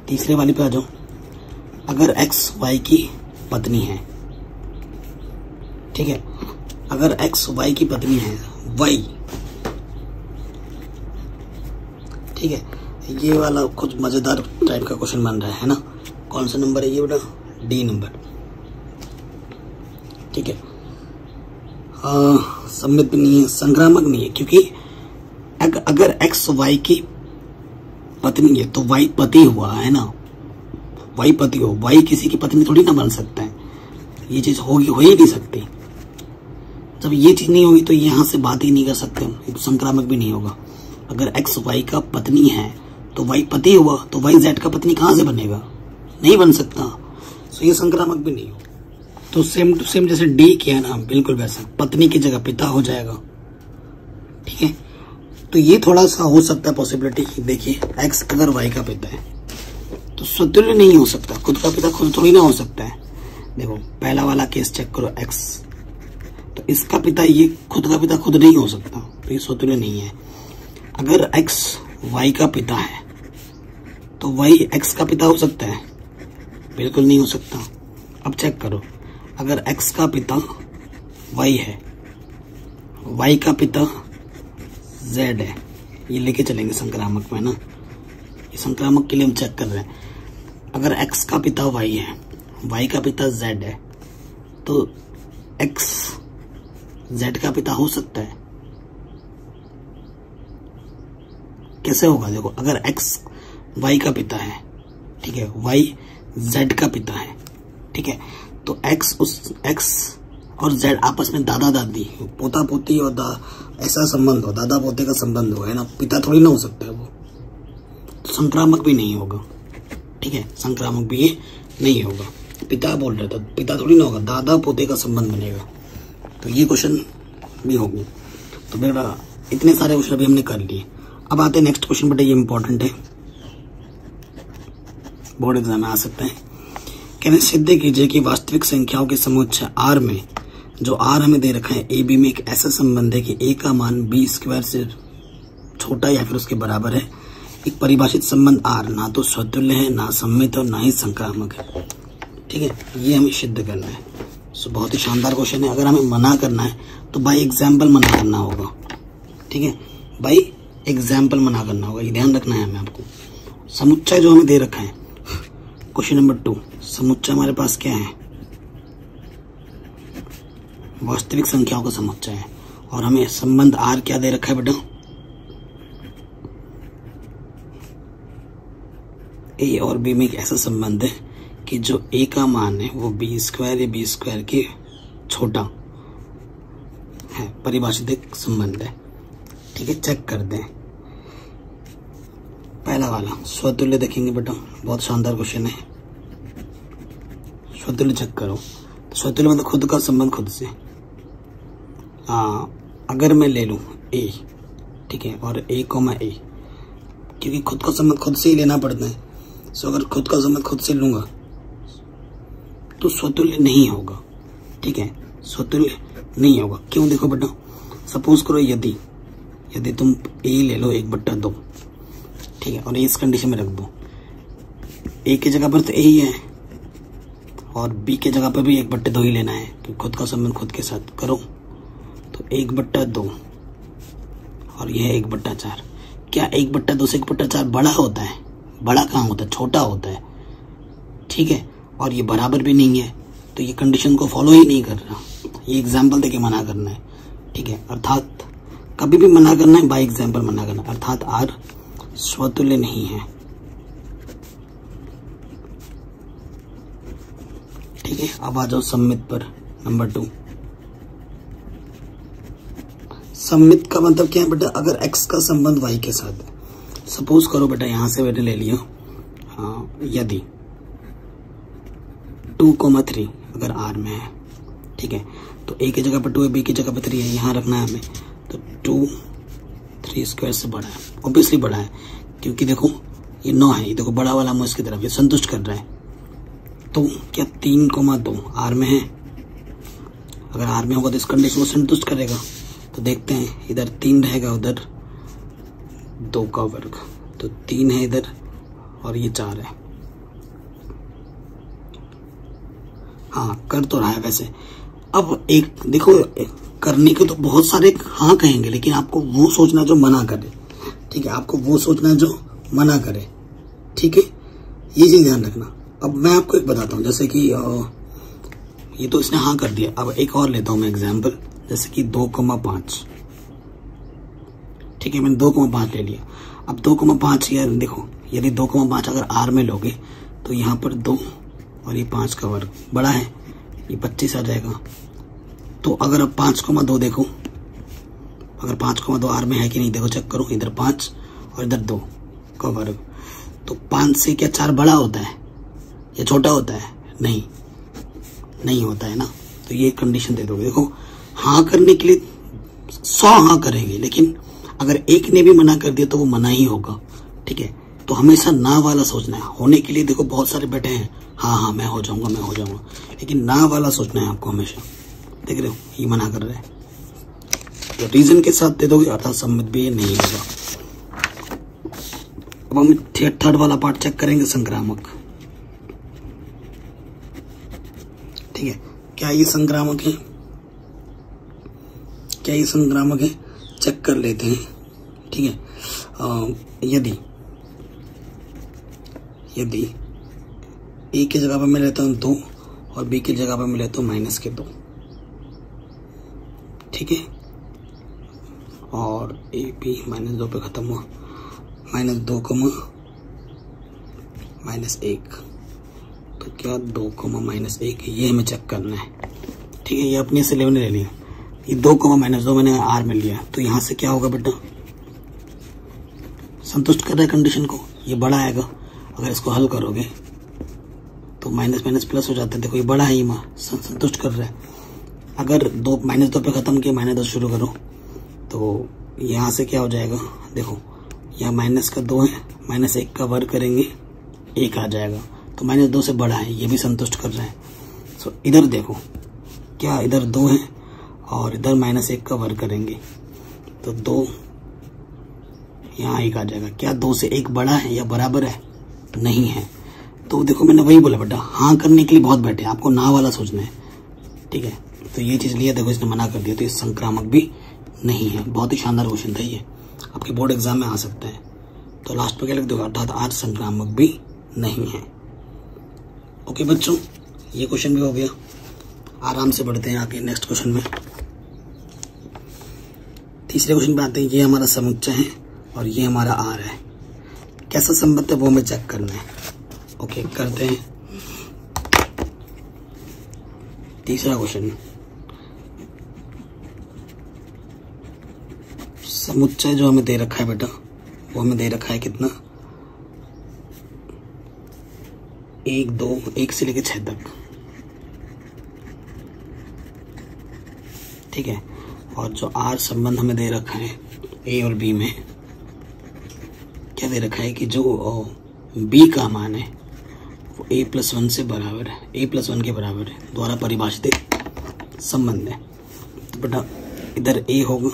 तीसरे वाले पे आ जाओ, अगर x y की पत्नी है, ठीक है, अगर x y की पत्नी है y, ठीक है, ये वाला कुछ मजेदार टाइप का क्वेश्चन बन रहा है ना। कौन सा नंबर है ये बेटा, डी नंबर, ठीक है। सम्मित भी नहीं है, संक्रामक नहीं है, क्योंकि अगर x y की पत्नी है तो y पति हुआ है ना, y पति हो, y किसी की पत्नी थोड़ी ना बन सकता है, ये चीज होगी, हो ही नहीं सकती। जब ये चीज नहीं होगी तो यहाँ से बात ही नहीं कर सकते, तो संक्रामक भी नहीं होगा। अगर x y का पत्नी है तो y पति हुआ, तो y z का पत्नी कहाँ से बनेगा, नहीं बन सकता, तो ये संक्रामक भी नहीं हो। तो सेम टू सेम जैसे डी किया ना, बिल्कुल वैसा, पत्नी की जगह पिता हो जाएगा, ठीक है। तो ये थोड़ा सा हो सकता है पॉसिबिलिटी, देखिए x अगर y का पिता है तो स्वतुल्य नहीं हो सकता, खुद का पिता खुद थोड़ी ना हो सकता है। देखो पहला वाला केस चेक करो, x, तो इसका पिता, ये खुद का पिता खुद नहीं हो सकता, तो ये स्वतुल्य नहीं है। अगर x y का पिता है तो y x का पिता हो सकता है, बिल्कुल नहीं हो सकता। अब चेक करो, अगर x का पिता y है, y का पिता z है, ये लेके चलेंगे संक्रामक में ना, ये संक्रामक के लिए हम चेक कर रहे हैं। अगर x का पिता y है, y का पिता z है, तो x z का पिता हो सकता है, कैसे होगा, देखो अगर x y का पिता है, ठीक है, y z का पिता है, ठीक है, तो x और z आपस में दादा दादी, पोता पोती और ऐसा संबंध हो, दादा पोते का संबंध हो, है ना, पिता थोड़ी ना हो सकता है वो, तो संक्रामक भी नहीं होगा, ठीक है, संक्रामक भी ये नहीं होगा। पिता बोल रहे तो पिता थोड़ी ना होगा, दादा पोते का संबंध बनेगा, तो ये क्वेश्चन भी होगी। तो बेटा इतने सारे क्वेश्चन अभी हमने कर लिए। अब आते हैं नेक्स्ट क्वेश्चन, बेटा ये इंपॉर्टेंट है, बोर्ड एग्जाम में आ सकता है। कहने सिद्ध कीजिए कि वास्तविक संख्याओं के समुच्चय R में, जो R हमें दे रखा है, AB में एक ऐसा संबंध है कि A का मान B स्क्वायर से छोटा या फिर उसके बराबर है। एक परिभाषित संबंध R ना तो स्वतुल्य है, ना सम्मित और ना ही संक्रामक है, ठीक है, ये हमें सिद्ध करना है। सो बहुत ही शानदार क्वेश्चन है। अगर हमें मना करना है तो बाय एग्जाम्पल मना करना होगा, ठीक है, बाय एग्जाम्पल मना करना होगा, ये ध्यान रखना है हमें। आपको समुच्चय जो हमें दे रखा है, क्वेश्चन नंबर 2, समुच्चय हमारे पास क्या है, वास्तविक संख्याओं का समुच्चय है, और हमें संबंध R क्या दे रखा है बेटा, A और B में एक ऐसा संबंध है कि जो A का मान है वो B स्क्वायर या B स्क्वायर के छोटा है, परिभाषित एक संबंध है। ठीक है, चेक कर दें। पहला वाला स्वतुल्य देखेंगे बेटा, बहुत शानदार क्वेश्चन है। स्वतुल्य चेक करो। तो स्वतुल्य मतलब खुद का संबंध खुद से। अगर मैं ले लूं ए, ठीक है, और ए कोमा ए, क्योंकि खुद का संबंध खुद से ही लेना पड़ता है। सो अगर खुद का संबंध खुद से लूंगा तो स्वतुल्य नहीं होगा। ठीक है, स्वतुल्य नहीं होगा। क्यों? देखो बेटा, सपोज करो यदि तुम ए ले लो 1/2, ठीक है, और इस कंडीशन में रख दो, ए की जगह पर तो ए ही है और बी के जगह पर भी 1/2 ही लेना है, कि खुद का संबंध खुद के साथ करो। तो 1/2 और यह 1/4। क्या 1/2 से 1/4 बड़ा होता है? बड़ा कहाँ होता है? छोटा होता है। ठीक है, और ये बराबर भी नहीं है, तो ये कंडीशन को फॉलो ही नहीं कर रहा। ये एग्जाम्पल देके मना करना है। ठीक है, अर्थात कभी भी मना करना है, बाय एग्जाम्पल मना करना, अर्थात आर स्वतुल्य नहीं है। ठीक है, अब आ जाओ सममित पर। नंबर 2, सममित का मतलब क्या है बेटा? अगर x का संबंध y के साथ है। सपोज करो बेटा, यहां से मैंने ले लिया यदि 2,3 अगर r में है। ठीक है, तो a की जगह पर 2 है, b की जगह पर 3 है, यहां रखना है हमें। तो 2 3 स्क्वायर से बड़ा है, ऑब्वियसली बड़ा है, क्योंकि देखो ये 9 है, ये देखो बड़ा वाला मुझ की तरफ, ये संतुष्ट कर रहा है। तो क्या 3,2 r में है? अगर r में होगा तो इस कंडीशन को संतुष्ट करेगा। तो देखते हैं, इधर 3 रहेगा, उधर 2 का वर्ग, तो 3 है इधर और ये 4 है। हाँ, कर तो रहा है वैसे। अब एक देखो, करने के तो बहुत सारे हाँ कहेंगे, लेकिन आपको वो सोचना जो मना करे। ठीक है, आपको वो सोचना जो मना करे। ठीक है, ये चीज ध्यान रखना। अब मैं आपको एक बताता हूँ, जैसे कि ये तो इसने हाँ कर दिया। अब एक और लेता हूँ मैं एग्जाम्पल, जैसे कि 2,5। ठीक है, मैंने 2,5 ले लिया। अब 2,5 यार देखो, यदि 2,5 अगर r में लोगे तो यहाँ पर 2 और ये 5 का वर्ग बड़ा है, ये 25 आ जाएगा। तो अगर अब 5,2 देखो, अगर 5,2 r में है कि नहीं, देखो चेक करो, इधर 5 और इधर 2 का वर्ग। तो 5 से क्या 4 बड़ा होता है या छोटा होता है? नहीं होता है ना। तो ये कंडीशन दे दोगे। देखो, हाँ करने के लिए 100 हाँ करेंगे, लेकिन अगर एक ने भी मना कर दिया तो वो मना ही होगा। ठीक है, तो हमेशा ना वाला सोचना है। होने के लिए देखो बहुत सारे बैठे हैं, हाँ मैं हो जाऊंगा, लेकिन ना वाला सोचना है आपको हमेशा। देख रहे हो, ये मना कर रहे हैं, तो रीजन के साथ दे दोगे, अर्थात सम्मित भी ये नहीं होगा। अब हम थर्ड वाला पार्ट चेक करेंगे, संक्रामक। ठीक है, क्या ये संक्रामक है? चेक कर लेते हैं। ठीक है, यदि ए की जगह पर मैं लेता हूँ 2 और बी की जगह पर मैं लेता हूँ -2। ठीक है, और ए बी -2 पे खत्म हुआ, -2, -1। तो क्या 2, -1, ये हमें चेक करना है। ठीक है, ये अपने से लेवल ले लिया। ये 2, -2 मैंने r में लिया, तो यहाँ से क्या होगा बेटा? संतुष्ट कर रहा है कंडीशन को, ये बड़ा आएगा। अगर इसको हल करोगे तो माइनस प्लस हो जाता है। देखो ये बड़ा है, ये संतुष्ट कर रहा है। अगर 2 -2 पे खत्म किया, -10 शुरू करो, तो यहाँ से क्या हो जाएगा? देखो यहाँ -2 है, -1 का वर्ग करेंगे, 1 आ जाएगा। तो -2 से बड़ा है, ये भी संतुष्ट कर रहा है। सो इधर देखो, क्या इधर 2 है और इधर -1 का वर्ग करेंगे, तो 2 यहाँ 1 आ जाएगा। क्या 2 से 1 बड़ा है या बराबर है? नहीं है। तो देखो मैंने वही बोला बेटा, हाँ करने के लिए बहुत बैठे, आपको ना वाला सोचना है। ठीक है, तो ये चीज लिया, देखो इसने मना कर दिया, तो ये संक्रामक भी नहीं है। बहुत ही शानदार क्वेश्चन था ये, आपके बोर्ड एग्जाम में आ सकता है। तो लास्ट में क्या लिख दोगे? अर्थात आर संक्रामक भी नहीं है। ओके बच्चों, ये क्वेश्चन भी हो गया। आराम से बढ़ते हैं आगे नेक्स्ट क्वेश्चन में। तीसरे क्वेश्चन पे आते हैं। ये हमारा समुच्चय है और ये हमारा आर है। कैसा संबंध है वो हमें चेक करना है। ओके, करते हैं। तीसरा क्वेश्चन, समुच्चय जो हमें दे रखा है बेटा, वो हमें दे रखा है कितना, 1 2 1 से लेकर 6 तक, ठीक है। और जो आर संबंध हमें दे रखा है ए और बी में, क्या दे रखा है कि जो बी का मान है वो a+1 से बराबर है, a+1 के बराबर है, द्वारा परिभाषित एक संबंध है। तो बेटा इधर a होगा,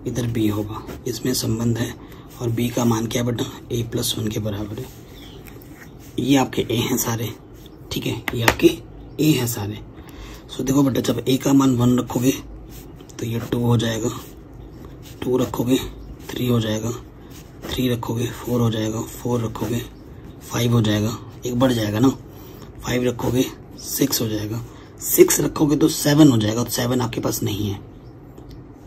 इधर b होगा, इसमें संबंध है और b का मान क्या है बेटा, a+1 के बराबर है। ये आपके a हैं सारे, ठीक है, ये आपके a हैं सारे। सो देखो बेटा, जब a का मान 1 रखोगे तो ये 2 हो जाएगा, 2 रखोगे 3 हो जाएगा, 3 रखोगे 4 हो जाएगा, 4 रखोगे 5 हो जाएगा, एक बढ़ जाएगा ना, 5 रखोगे 6 हो जाएगा, 6 रखोगे तो 7 हो जाएगा, तो 7 आपके पास नहीं है।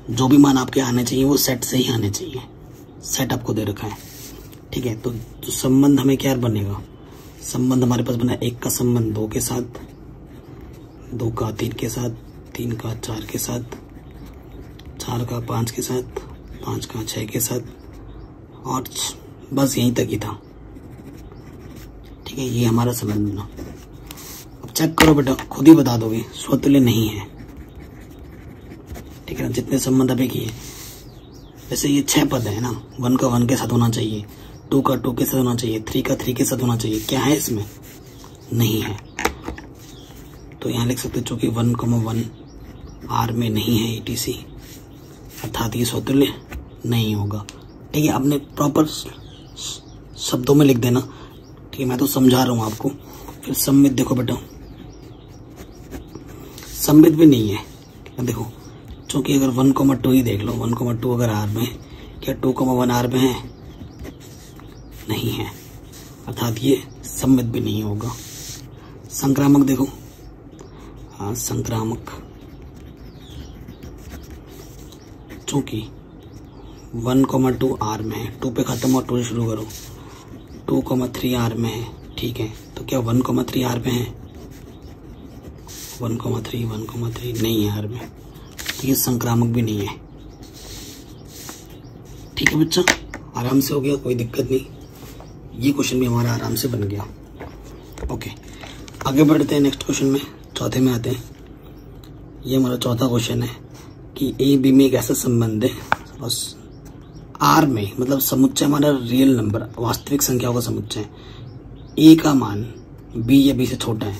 जो भी मान आपके आने चाहिए वो सेट से ही आने चाहिए, सेट आपको दे रखा है, ठीक है। तो संबंध हमें क्या बनेगा, संबंध हमारे पास बना 1 का संबंध 2 के साथ, 2 का 3 के साथ, 3 का 4 के साथ, 4 का 5 के साथ, 5 का 6 के साथ, और बस यहीं तक ही था, ठीक है। ये हमारा संबंध बना। अब चेक करो बेटा, खुद ही बता दोगे स्वतुल्य नहीं है, ठीक है ना। जितने संबंध अभी किए, वैसे ये 6 पद है ना, 1 का 1 के साथ होना चाहिए, 2 का 2 के साथ होना चाहिए, 3 का 3 के साथ होना चाहिए, क्या है इसमें, नहीं है। तो यहाँ लिख सकते चूंकि 1,1 आर में नहीं है ETC, अर्थात ये स्वतुल्य नहीं होगा, ठीक है। आपने प्रॉपर शब्दों में लिख देना, ठीक है, मैं तो समझा रहा हूँ आपको। फिर सम्मित देखो बेटा, सम्मित भी नहीं है, देखो चूंकि अगर 1,2 ही देख लो, 1,2 अगर आर में, क्या 2,1 आर में है, नहीं है, अर्थात ये सम्मित भी नहीं होगा। संक्रामक देखो, हाँ संक्रामक, चूंकि 1,2 आर में है, 2 पे खत्म और 2 से शुरू करो, 2,3 आर में है, ठीक है। तो क्या 1,3 आर में है, 1,3 नहीं है आर में, तो ये संक्रामक भी नहीं है, ठीक है बच्चा। आराम से हो गया, कोई दिक्कत नहीं, ये क्वेश्चन भी हमारा आराम से बन गया। ओके, आगे बढ़ते हैं नेक्स्ट क्वेश्चन में, चौथे में आते हैं। ये हमारा चौथा क्वेश्चन है कि ए बी में एक ऐसा संबंध है, और आर में मतलब समुच्चय हमारा रियल नंबर, वास्तविक संख्याओं का समुच्चय, ए का मान बी या बी से छोटा है,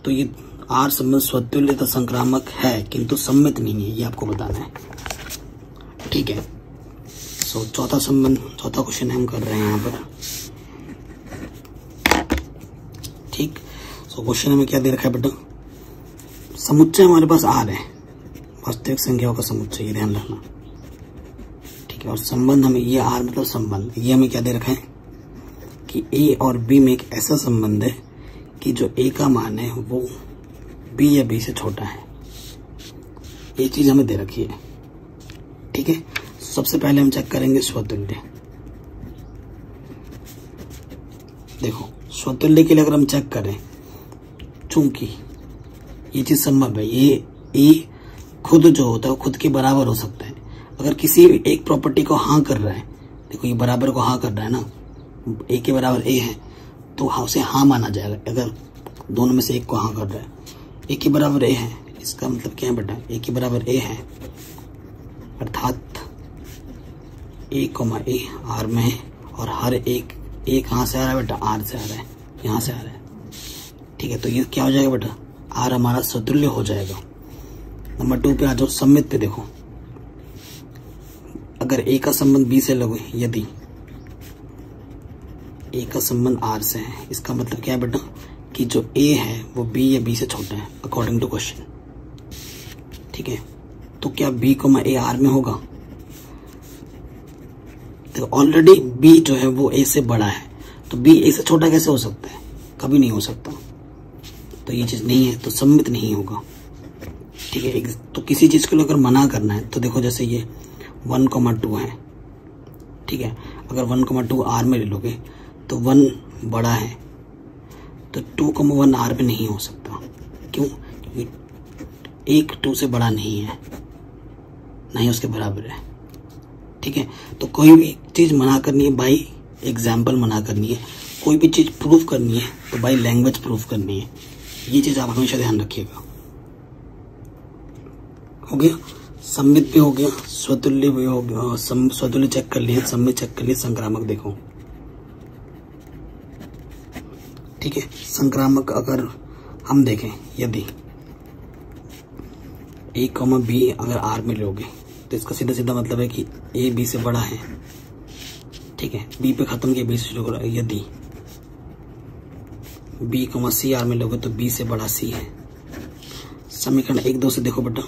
तो ये आर संबंध स्वतुल्य तो संक्रामक है किंतु सम्मित नहीं है, ये आपको बताना है, ठीक है। सो चौथा संबंध, चौथा क्वेश्चन हम कर रहे हैं यहाँ पर, ठीक। सो क्वेश्चन में क्या दे रखा है बेटा, समुच्चय हमारे पास आर है, वास्तविक संख्याओं का समुच्चय, ये ध्यान रखना, ठीक है। और संबंध हमें, ये आर मतलब संबंध, ये हमें क्या दे रखा है कि ए और बी में एक ऐसा संबंध है कि जो ए का मान है वो बी या बी से छोटा है, ये चीज हमें दे रखी है, ठीक है। सबसे पहले हम चेक करेंगे स्वतुल्य। देखो स्वतुल्य के लिए अगर हम चेक करें, चूंकि ये चीज संभव है, ये ए खुद जो होता है वो खुद के बराबर हो सकता है। अगर किसी एक प्रॉपर्टी को हाँ कर रहा है, देखो ये बराबर को हाँ कर रहा है ना, ए के बराबर ए है तो उसे हाँ माना जाएगा, अगर दोनों में से एक को हाँ कर रहा है। ए के बराबर ए है, इसका मतलब क्या है बेटा, ए के बराबर ए है, अर्थात ए कॉमा ए आर में है, और हर एक कहाँ से आ रहा है बेटा, आर से आ रहा है, यहाँ से आ रहा है, ठीक है। तो ये क्या हो जाएगा बेटा, आर हमारा स्वतुल्य हो जाएगा। नंबर 2 पे आ जाओ, सम्मित पे देखो, अगर ए का संबंध बी से लगे, यदि ए का संबंध आर से है, इसका मतलब क्या है बेटा कि जो ए है वो बी या बी से छोटा है अकॉर्डिंग टू क्वेश्चन, ठीक है। तो क्या बी कॉमा ए आर में होगा, तो ऑलरेडी बी जो है वो ए से बड़ा है, तो बी ए से छोटा कैसे हो सकता है, कभी नहीं हो सकता, तो ये चीज नहीं है, तो सम्मित नहीं होगा, ठीक है। तो किसी चीज को अगर मना करना है तो देखो, जैसे ये 1,2 है, ठीक है, अगर 1,2 आर में ले लोगे तो 1 बड़ा है, तो 2,1 आर में नहीं हो सकता, क्यों, क्योंकि 1 2 से बड़ा नहीं है ना ही उसके बराबर है। ठीक है, तो कोई भी चीज मना करनी है बाई एग्जाम्पल मना करनी है, कोई भी चीज प्रूफ करनी है तो बाई लैंग्वेज प्रूफ करनी है। ये चीज आप हमेशा ध्यान रखिएगा। हो गया, सम्मित भी हो गया, स्वतुल्य भी हो गया, स्वतुल्य चेक कर लिया, सम्मित चेक कर लिया, संक्रामक देखो। ठीक है, संक्रामक अगर हम देखें, यदि ए कॉमा बी अगर आर में लोगे तो इसका सीधा सीधा मतलब है कि ए बी से बड़ा है। ठीक है, बी पे खत्म किया, बी से शुरू करा। यदि बी कॉमा सी आर में लोगे तो बी से बड़ा सी है। समीकरण 1-2 से देखो बेटा,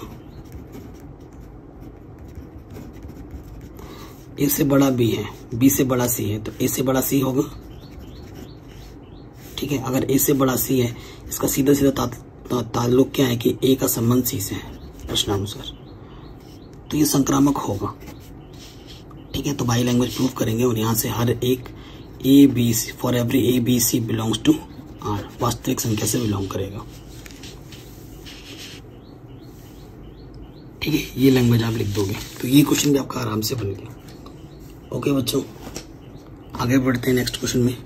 ए से बड़ा बी है, बी से बड़ा सी है, तो ए से बड़ा सी होगा। ठीक है, अगर ए से बड़ा सी है, इसका सीधा सीधा ताल्लुक क्या है कि ए का संबंध सी से है प्रश्नानुसार, तो ये संक्रामक होगा। ठीक है, तो बाई लैंग्वेज प्रूफ करेंगे और यहां से हर एक A B C, for every A B C belongs to R, वास्तविक संख्या से बिलोंग करेगा। ठीक है, ये लैंग्वेज आप लिख दोगे तो ये क्वेश्चन भी आपका आराम से बन गया। ओके बच्चों, आगे बढ़ते हैं नेक्स्ट क्वेश्चन में।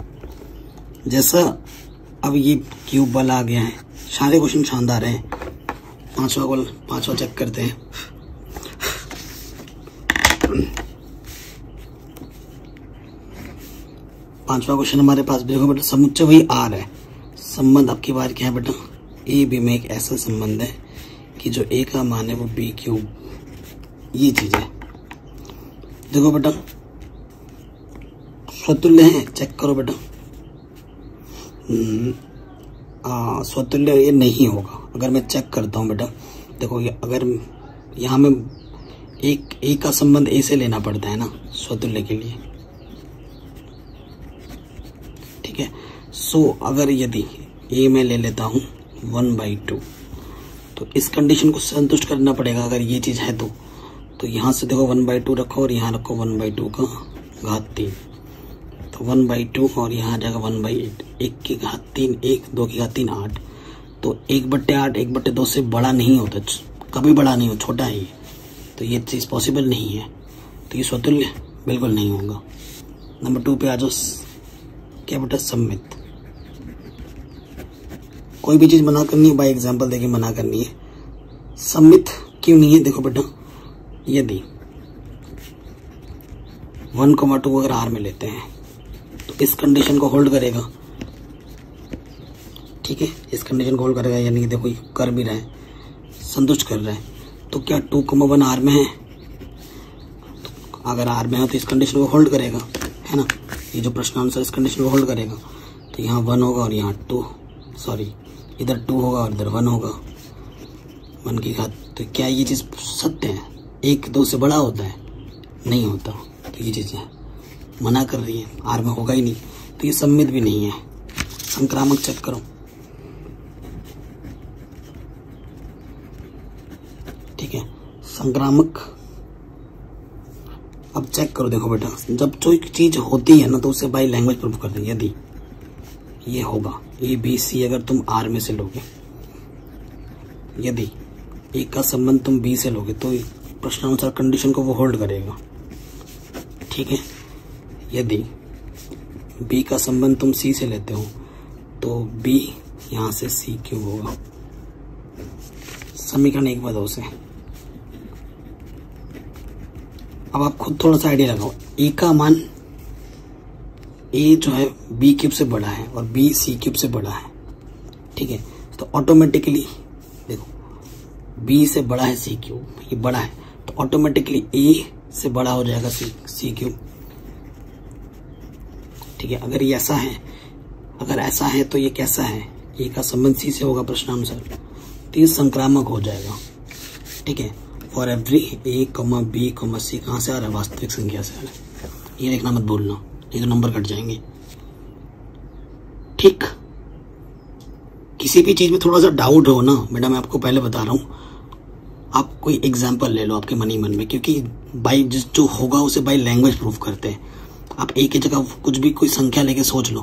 जैसा अब ये क्यूब वाला आ गया है, सारे क्वेश्चन शानदार हैं। पांचवा चेक करते हैं। पांचवा क्वेश्चन हमारे पास देखो बेटा, समुच्चय वही आर है। संबंध आपकी बार क्या है बेटा, ए बी में एक ऐसा संबंध है कि जो ए का मान है वो बी क्यूब, ये चीज है। देखो बेटा स्वतुल्य है, चेक करो बेटा। स्वतुल्य ये नहीं होगा। अगर मैं चेक करता हूं बेटा, देखो ये अगर यहां में एक ए का संबंध ए से लेना पड़ता है ना स्वतुल्य के लिए। ठीक है, सो अगर यदि ए में ले लेता हूं 1/2 तो इस कंडीशन को संतुष्ट करना पड़ेगा। अगर ये चीज है तो यहां से देखो 1/2 रखो और यहां रखो 1/2 का घात 3, तो 1/2 और यहाँ आ जाएगा 1/8, 1 की घात 3, 1 2 की घात 3 8। तो 1/8 1/2 से बड़ा नहीं होता, कभी बड़ा नहीं हो, छोटा है ये, तो ये चीज पॉसिबल नहीं है। तो ये स्वतुल्य बिल्कुल नहीं होगा। नंबर 2 पे आ जाओ, क्या बेटा, सम्मित। कोई भी चीज मना करनी है बाय एग्जांपल देके मना करनी है। सम्मित क्यों नहीं है, देखो बेटा, यदि 1,2 अगर आर में लेते हैं तो इस कंडीशन को होल्ड करेगा। ठीक है, इस कंडीशन को होल्ड करेगा, यानी कि देखो ये कर भी रहा है, संतुष्ट कर रहा है। तो क्या 2,1 आर में है, तो अगर आर में है तो इस कंडीशन को होल्ड करेगा, है ना। ये जो प्रश्नानुसार इस कंडीशन को होल्ड करेगा, तो यहाँ 1 होगा और यहाँ 2, सॉरी इधर 2 होगा और इधर 1 होगा, 1 की घात। तो क्या ये चीज सत्य है, 1-2 से बड़ा होता है, नहीं होता। तो ये चीज है मना कर रही है, आर में होगा ही नहीं, तो ये सम्मित भी नहीं है। संक्रामक चेक करो। ठीक है, संक्रामक अब चेक करो। देखो बेटा, जब जो एक चीज होती है ना तो उसे बाई लैंग्वेज प्रूफ करते हैं। यदि ये होगा ए बी सी, अगर तुम आर में से लोगे, यदि ए का संबंध तुम बी से लोगे तो प्रश्नानुसार कंडीशन को वो होल्ड करेगा। ठीक है, यदि बी का संबंध तुम सी से लेते हो तो बी यहां से सी क्यूब होगा। समीकरण 1/2 से। अब आप खुद थोड़ा सा आइडिया लगाओ। ए का मान, ए जो है बी क्यूब से बड़ा है और बी सी क्यूब से बड़ा है। ठीक है, तो ऑटोमेटिकली देखो बी से बड़ा है सी क्यूब, ये बड़ा है, तो ऑटोमेटिकली ए से बड़ा हो जाएगा सी क्यूब। ठीक है, अगर ये ऐसा है, अगर ऐसा है तो ये कैसा है, ए का संबंध सी से होगा प्रश्नानुसार, तो ये संक्रामक हो जाएगा। ठीक है, for every A comma B comma C कहां से आ रहा है, वास्तविक संख्या से आ रहा है। ये देखना मत भूलना, ये तो नंबर कट जाएंगे। ठीक, किसी भी चीज में थोड़ा सा डाउट हो ना बेटा, मैं आपको पहले बता रहा हूं, आप कोई एग्जाम्पल ले लो आपके मन ही मन में, क्योंकि बाई जो होगा उसे बाई लैंग्वेज प्रूफ करते हैं। आप एक ही जगह कुछ भी कोई संख्या लेके सोच लो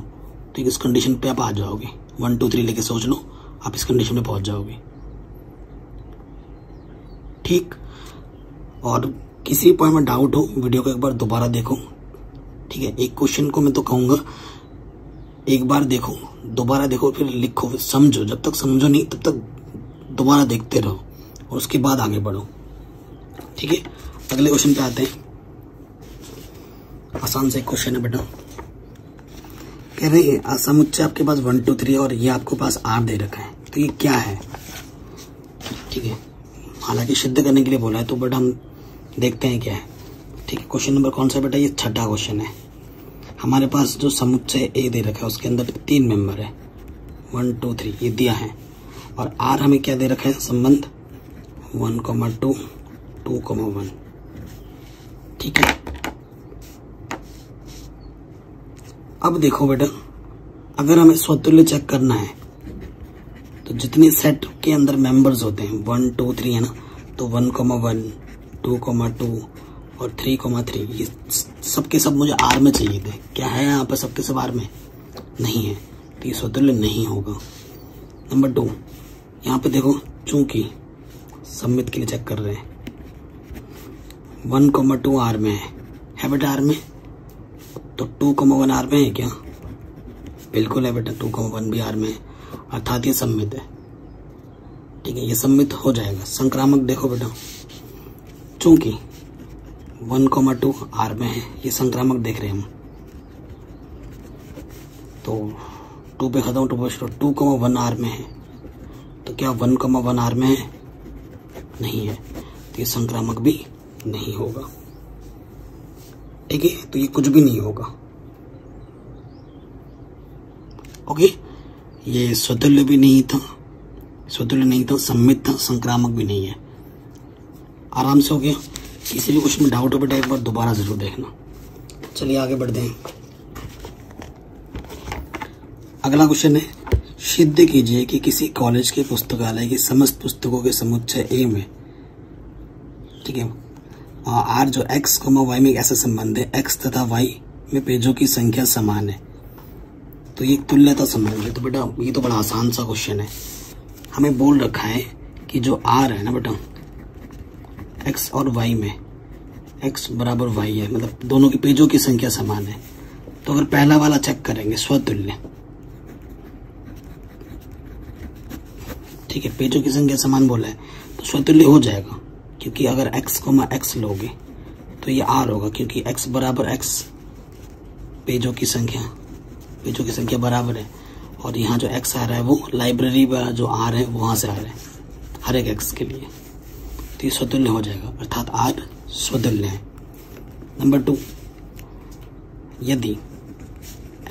तो इस कंडीशन पे आप आ जाओगे। 1 2 3 लेके सोच लो, आप इस कंडीशन में पहुंच जाओगे। ठीक, और किसी पॉइंट में डाउट हो वीडियो को एक बार दोबारा देखो, ठीक है। एक क्वेश्चन को मैं तो कहूँगा एक बार देखो, दोबारा देखो, फिर लिखो, फिर समझो। जब तक समझो नहीं तब तक दोबारा देखते रहो और उसके बाद आगे बढ़ो, ठीक है। अगले क्वेश्चन पे आते हैं। आसान से एक क्वेश्चन है बेटा, कह रहे हैं समुच्चय आपके पास 1 2 3 और ये आपके पास R दे रखा है, तो ये क्या है, ठीक है। हालांकि सिद्ध करने के लिए बोला है, तो बेटा हम देखते हैं क्या है, ठीक है। क्वेश्चन नंबर कौन सा बेटा, ये छठा क्वेश्चन है। हमारे पास जो समुच्चय A दे रखा है उसके अंदर 3 मेंबर है, 1 2 3 ये दिया है, और R हमें क्या दे रखा है, संबंध 1, 2, 2, 1, ठीक है। अब देखो बेटा, अगर हमें स्वतुल्य चेक करना है तो जितने सेट के अंदर मेंबर्स होते हैं 1 2 3 है ना, तो 1, 1, 2, 2 और 3, ये सबके सब मुझे R में चाहिए थे। क्या है यहाँ पर सबके सब R में? नहीं है, तो ये स्वतुल्य नहीं होगा। नंबर 2, यहाँ पे देखो, चूंकि सम्मित के लिए चेक कर रहे हैं, 1, 2 R में है बेटा R में, तो 2, 1 R में है क्या? बिल्कुल है बेटा, 2, 1 भी R में है, अर्थात ये सम्मित है, ठीक है। ये सम्मित हो जाएगा। संक्रामक देखो बेटा, चूंकि 1, 2 R में है, ये संक्रामक देख रहे हैं हम, तो 2 पे खत्म, 2 पे शुरू, 2, 1 R में है, तो क्या 1, 1 R में है? नहीं है, तो ये संक्रामक भी नहीं होगा, ठीक है। तो ये कुछ भी नहीं होगा, ओके। ये स्वतुल्य भी नहीं था, सम्मित था, संक्रामक भी नहीं है। आराम से हो गया। किसी भी क्वेश्चन में डाउट हो बेटा एक बार दोबारा जरूर देखना। चलिए आगे बढ़ते हैं। अगला क्वेश्चन है, सिद्ध कीजिए कि किसी कॉलेज के पुस्तकालय की समस्त पुस्तकों के समुच्चय A में, ठीक है, R जो X, Y में एक ऐसा संबंध है, X तथा Y में पेजों की संख्या समान है, तो ये तुल्यता संबंध है। तो बेटा ये तो बड़ा आसान सा क्वेश्चन है। हमें बोल रखा है कि जो R है ना बेटा, X और Y में X बराबर Y है, मतलब दोनों की पेजों की संख्या समान है। तो अगर पहला वाला चेक करेंगे स्वतुल्य, ठीक है, पेजों की संख्या समान बोला है तो स्वतुल्य हो जाएगा, क्योंकि अगर X, X लोगे तो ये R होगा, क्योंकि X बराबर X, पेजों की संख्या बराबर है, और यहाँ जो X आ रहा है वो लाइब्रेरी वाला जो R है वहां से आ रहा है हर एक X के लिए, तो ये स्वतुल्य हो जाएगा, अर्थात R स्वतुल्य है। नंबर 2, यदि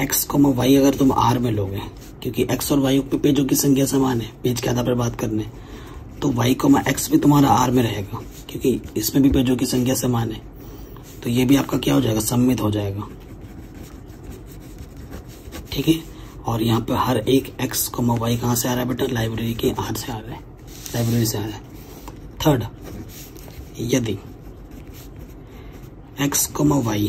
X, Y अगर तुम R में लोगे, क्योंकि X और Y पे पेजों की संख्या समान है, पेज के आधार पर बात करने, तो Y, X भी तुम्हारा R में रहेगा, क्योंकि इसमें भी पेजों की संख्या समान है, तो ये भी आपका क्या हो जाएगा, सम्मित हो जाएगा, ठीक है। और यहाँ पे हर एक X, Y कहाँ से आ रहा है बेटा, लाइब्रेरी के R से आ रहा है, लाइब्रेरी से आ रहा है। थर्ड, यदि X, Y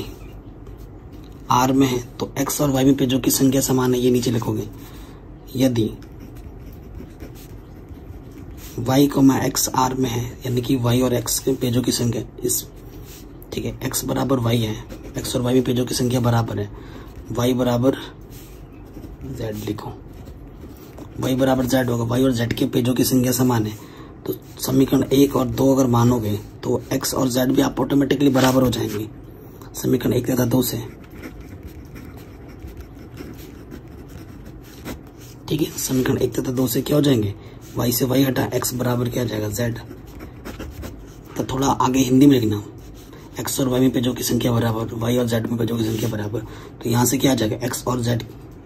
R में है तो X और Y में पेजों की संख्या समान है, ये नीचे लिखोगे। यदि Y, X R में है, यानी कि Y और X के पेजों की संख्या ठीक है, X बराबर Y है, X और Y में पेजों की संख्या बराबर है, Y बराबर Z लिखो, Y बराबर Z होगा, Y और Z के पेजों की संख्या समान है, तो समीकरण 1 और 2 अगर मानोगे तो X और Z भी आप ऑटोमेटिकली बराबर हो जाएंगे समीकरण 1 तथा 2 से, ठीक है। समीकरण 1 तथा 2 से क्या हो जाएंगे, Y से Y हटा, X बराबर क्या आ जाएगा, Z। तो थोड़ा आगे हिंदी में लिखना, X और Y में पेजों की संख्या बराबर, Y और Z में पेजों की संख्या बराबर, तो यहाँ से क्या आ जाएगा, X और Z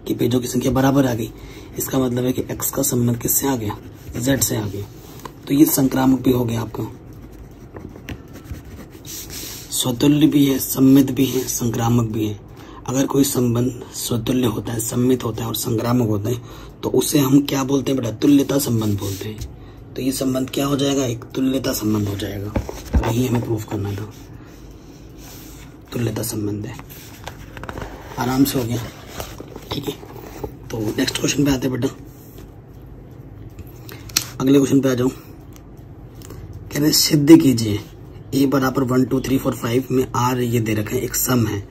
की पेजों की संख्या बराबर आ गई। इसका मतलब है कि X का संबंध किससे आ गया, Z से आ गया, तो ये संक्रामक भी हो गया आपका, स्वतुल्य भी है, सम्मित भी है, संक्रामक भी है। अगर कोई संबंध स्वतुल्य होता है, सम्मित होता है और संक्रामक होता है तो उसे हम क्या बोलते हैं बेटा, तुल्यता संबंध बोलते हैं। तो ये संबंध क्या हो जाएगा, एक तुल्यता संबंध हो जाएगा, यही हमें प्रूफ करना था, तुल्यता संबंध है। आराम से हो गया, ठीक है। तो नेक्स्ट क्वेश्चन पे आते हैं बेटा, अगले क्वेश्चन पे आ जाओ। कह रहे सिद्ध कीजिए ए बराबर 1 2 3 4 5 में आर ये दे रखा है, एक सम है,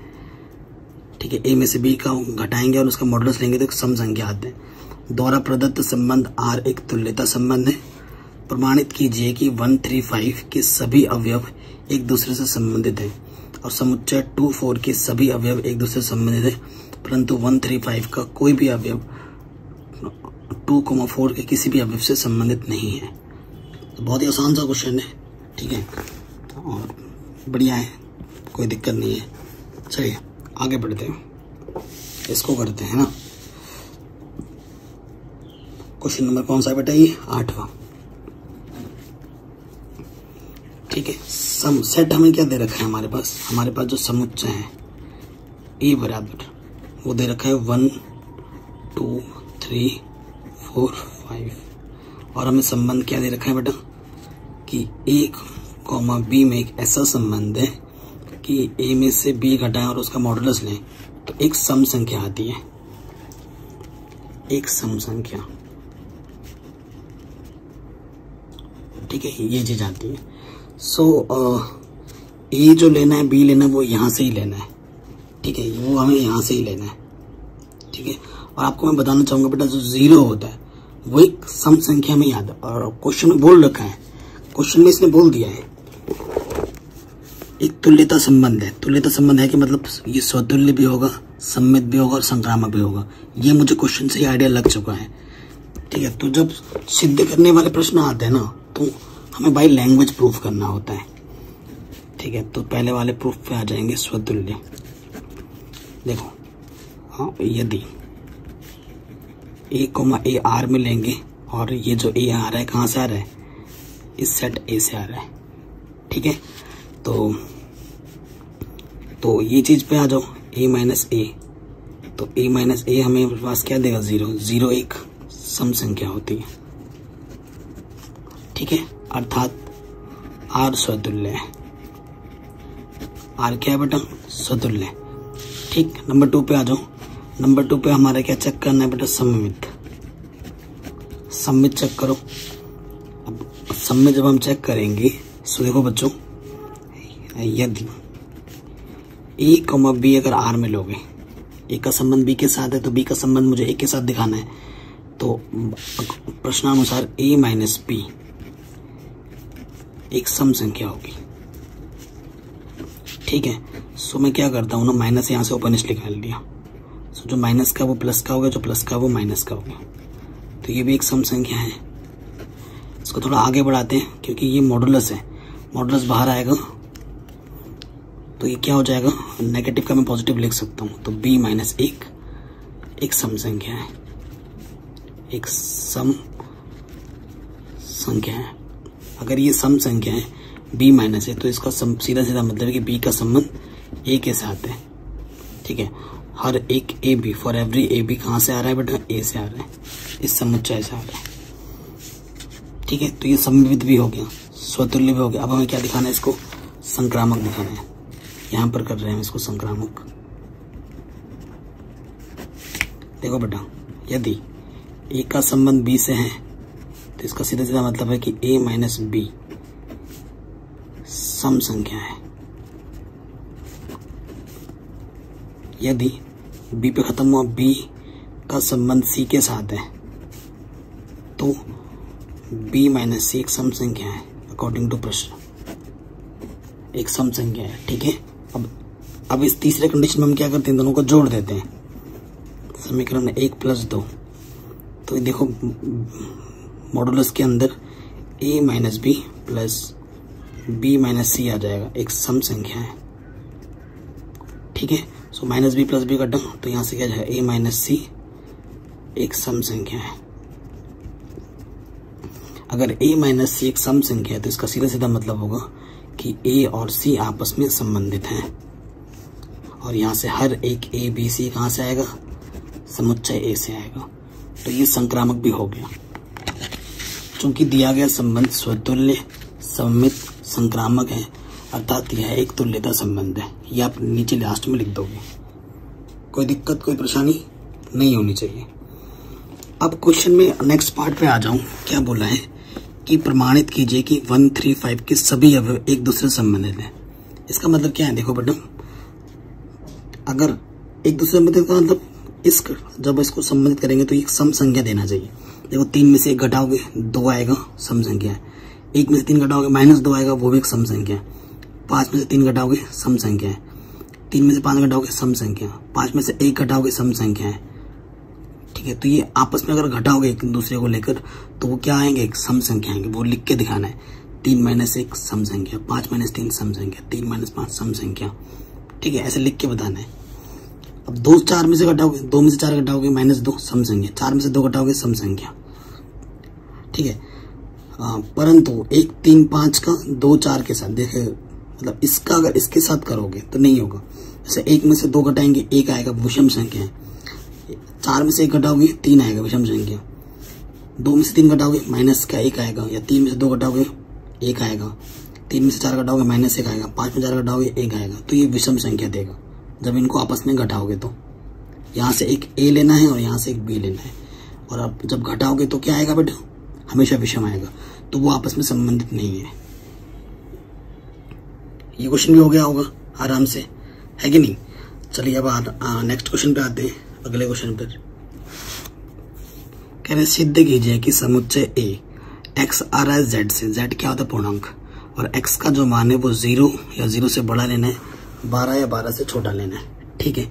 ठीक है। ए में से बी का घटाएंगे और उसका मॉडुलस लेंगे तो एक सम संख्या आते हैं। द्वारा प्रदत्त संबंध आर एक तुल्यता संबंध है। प्रमाणित कीजिए कि 1 3 5 के सभी अवयव एक दूसरे से संबंधित हैं और समुच्चय 2 4 के सभी अवयव एक दूसरे से संबंधित है, परंतु 1 3 5 का कोई भी अवयव 2 4 के किसी भी अवयव से संबंधित नहीं है। तो बहुत ही आसान सा क्वेश्चन है, ठीक है, और बढ़िया है, कोई दिक्कत नहीं है। चलिए आगे बढ़ते हैं, इसको करते हैं ना। क्वेश्चन नंबर कौन सा है बेटा? ये 8वां, ठीक है। सम सेट हमें क्या दे रखा है हमारे पास जो समुच्चय है ए बराबर वो दे रखा है 1 2 3 4 5 और हमें संबंध क्या दे रखा है बेटा कि ए कॉमा बी में एक ऐसा संबंध है कि ए में से बी घटाएं और उसका मॉडुलस लें तो एक सम संख्या आती है, एक सम संख्या, ठीक है, ये चीज आती है। सो ए जो लेना है, बी लेना है, वो यहां से ही लेना है, ठीक है, वो हमें यहां से ही लेना है, ठीक है। और आपको मैं बताना चाहूंगा बेटा जो 0 होता है वो एक सम संख्या में याद है, और क्वेश्चन में बोल रखा है, क्वेश्चन में इसने बोल दिया है एक तुल्यता संबंध है। तुल्यता संबंध है कि मतलब ये स्वतुल्य भी होगा, सम्मित भी होगा और संक्रामक भी होगा। ये मुझे क्वेश्चन से ही आइडिया लग चुका है, ठीक है। तो जब सिद्ध करने वाले प्रश्न आते हैं ना तो हमें बाय लैंग्वेज प्रूफ करना होता है, ठीक है। तो पहले वाले प्रूफ पे आ जाएंगे, स्वतुल्य। देखो हाँ, यदि ए कोमा ए आर में लेंगे और ये जो ए आ रहा है कहां से आ रहा है? इस सेट ए से आ रहा है, ठीक है। तो ये चीज पे आ जाओ, ए माइनस ए, तो ए माइनस ए हमें पास क्या देगा? 0 0 एक सम संख्या होती है, ठीक है, अर्थात आर स्वतुल्य है। आर क्या है बेटा? स्वतुल्य, ठीक। नंबर 2 पे आ जाओ। नंबर 2 पे हमारा क्या चेक करना है बेटा? सम्मित चेक करो। अब सम्मित जब हम चेक करेंगे तो देखो बच्चों, यदि ए कॉमा बी अगर आर में लोगे, ए का संबंध बी के साथ है तो बी का संबंध मुझे ए के साथ दिखाना है, तो प्रश्नानुसार ए माइनस बी एक सम संख्या होगी, ठीक है। सो मैं क्या करता हूँ ना, माइनस यहां से ओपनिश निकाल लिया। सो जो माइनस का वो प्लस का हो गया, जो प्लस का वो माइनस का हो गया, तो ये भी एक सम संख्या है। इसको थोड़ा आगे बढ़ाते हैं क्योंकि ये मॉडुलस है, मॉडुलस बाहर आएगा तो ये क्या हो जाएगा? नेगेटिव का मैं पॉजिटिव लिख सकता हूँ, तो b माइनस एक सम संख्या है, एक सम संख्या है। अगर ये सम संख्या है b माइनस है तो इसका सीधा सीधा मतलब है कि b का संबंध a के साथ है, ठीक है। हर एक A B, for every A B कहाँ से आ रहा है बेटा? ए से आ रहा है, इस समुच्चय से आ रहा है, ठीक है। तो ये सम्मित भी हो गया, स्वतुल्य भी हो गया। अब हमें क्या दिखाना है? इसको संक्रामक दिखाना है, यहां पर कर रहे हैं इसको संक्रामक। देखो बेटा, यदि ए का संबंध बी से है तो इसका सीधा सीधा मतलब है कि ए माइनस बी सम संख्या है। यदि बी पे खत्म हुआ, बी का संबंध सी के साथ है तो बी माइनस सी एक सम संख्या है, अकॉर्डिंग टू प्रश्न एक सम संख्या है, ठीक है। अब इस तीसरे कंडीशन में हम क्या करते हैं? दोनों को जोड़ देते हैं, समीकरण 1 + 2। तो देखो मॉडुलस के अंदर a minus B plus b minus C आ जाएगा, एक सम संख्या है, ठीक है। So minus B plus B कटा तो यहां से क्या जाएगा? a माइनस सी एक सम संख्या है। अगर a माइनस सी एक सम संख्या है तो इसका सीधा सीधा मतलब होगा कि a और c आपस में संबंधित हैं, और यहां से हर एक a b c कहां से आएगा? समुच्चय a से आएगा। तो ये संक्रामक भी हो गया, चूंकि दिया गया संबंध स्वतुल्य, सम्मित, संक्रामक है, अर्थात यह एक तुल्यता संबंध है। ये आप नीचे लास्ट में लिख दोगे, कोई दिक्कत कोई परेशानी नहीं होनी चाहिए। अब क्वेश्चन में नेक्स्ट पार्ट पे आ जाऊं, क्या बोला है कि प्रमाणित कीजिए कि 135 के सभी अवयव एक दूसरे से संबंधित हैं। इसका मतलब क्या है, देखो बेटा, अगर एक दूसरे से संबंधित का मतलब जब इसको संबंधित करेंगे तो एक सम संख्या देना चाहिए। देखो 3 में से 1 घटाओगे 2 आएगा, सम संख्या है। 1 में से 3 घटाओगे -2 आएगा, वो भी एक सम संख्या है। 5 में से 3 घटाओगे सम संख्या है। 3 में से 5 घटाओगे सम संख्या। 5 में से 1 घटाओगे सम संख्या है। ठीक है, तो ये आपस में अगर घटाओगे एक दूसरे को लेकर तो वो क्या आएंगे, एक सम संख्या आएंगे। वो लिख के दिखाना है। 3 - 1 सम संख्या, 5 - 3 सम संख्या, 3 - 5 सम संख्या। ठीक है, ऐसे लिख के बताना है। अब 2 4 में से घटाओगे, 2 में से 4 घटाओगे -2 सम संख्या, 4 में से 2 घटाओगे सम संख्या। ठीक है, परंतु 1 3 5 का 2 4 के साथ देखे, मतलब इसका अगर इसके साथ करोगे तो नहीं होगा। जैसे 1 में से 2 घटाएंगे 1 आएगा, विषम संख्या है। 4 में से 1 घटाओगे 3 आएगा, विषम संख्या। 2 में से 3 घटाओगे माइनस का 1 आएगा, या 3 में से 2 घटाओगे 1 आएगा। 3 में से 4 घटाओगे -1 आएगा। 5 में 4 घटाओगे 1 आएगा। तो ये विषम संख्या देगा जब इनको आपस में घटाओगे। तो यहाँ से एक A लेना है और यहाँ से एक B लेना है, और आप जब घटाओगे तो क्या आएगा बेटा, हमेशा विषम आएगा। तो वो आपस में संबंधित नहीं है। ये क्वेश्चन भी हो गया होगा आराम से, है कि नहीं। चलिए अब नेक्स्ट क्वेश्चन पे आते हैं, अगले क्वेश्चन पर। कह रहे सिद्ध कीजिए कि समुच्चय A x आ रहा है z से। z क्या होता है, पूर्णांक, और x का जो मान है वो 0 या 0 से बड़ा लेना है, 12 या 12 से छोटा लेना है। ठीक है,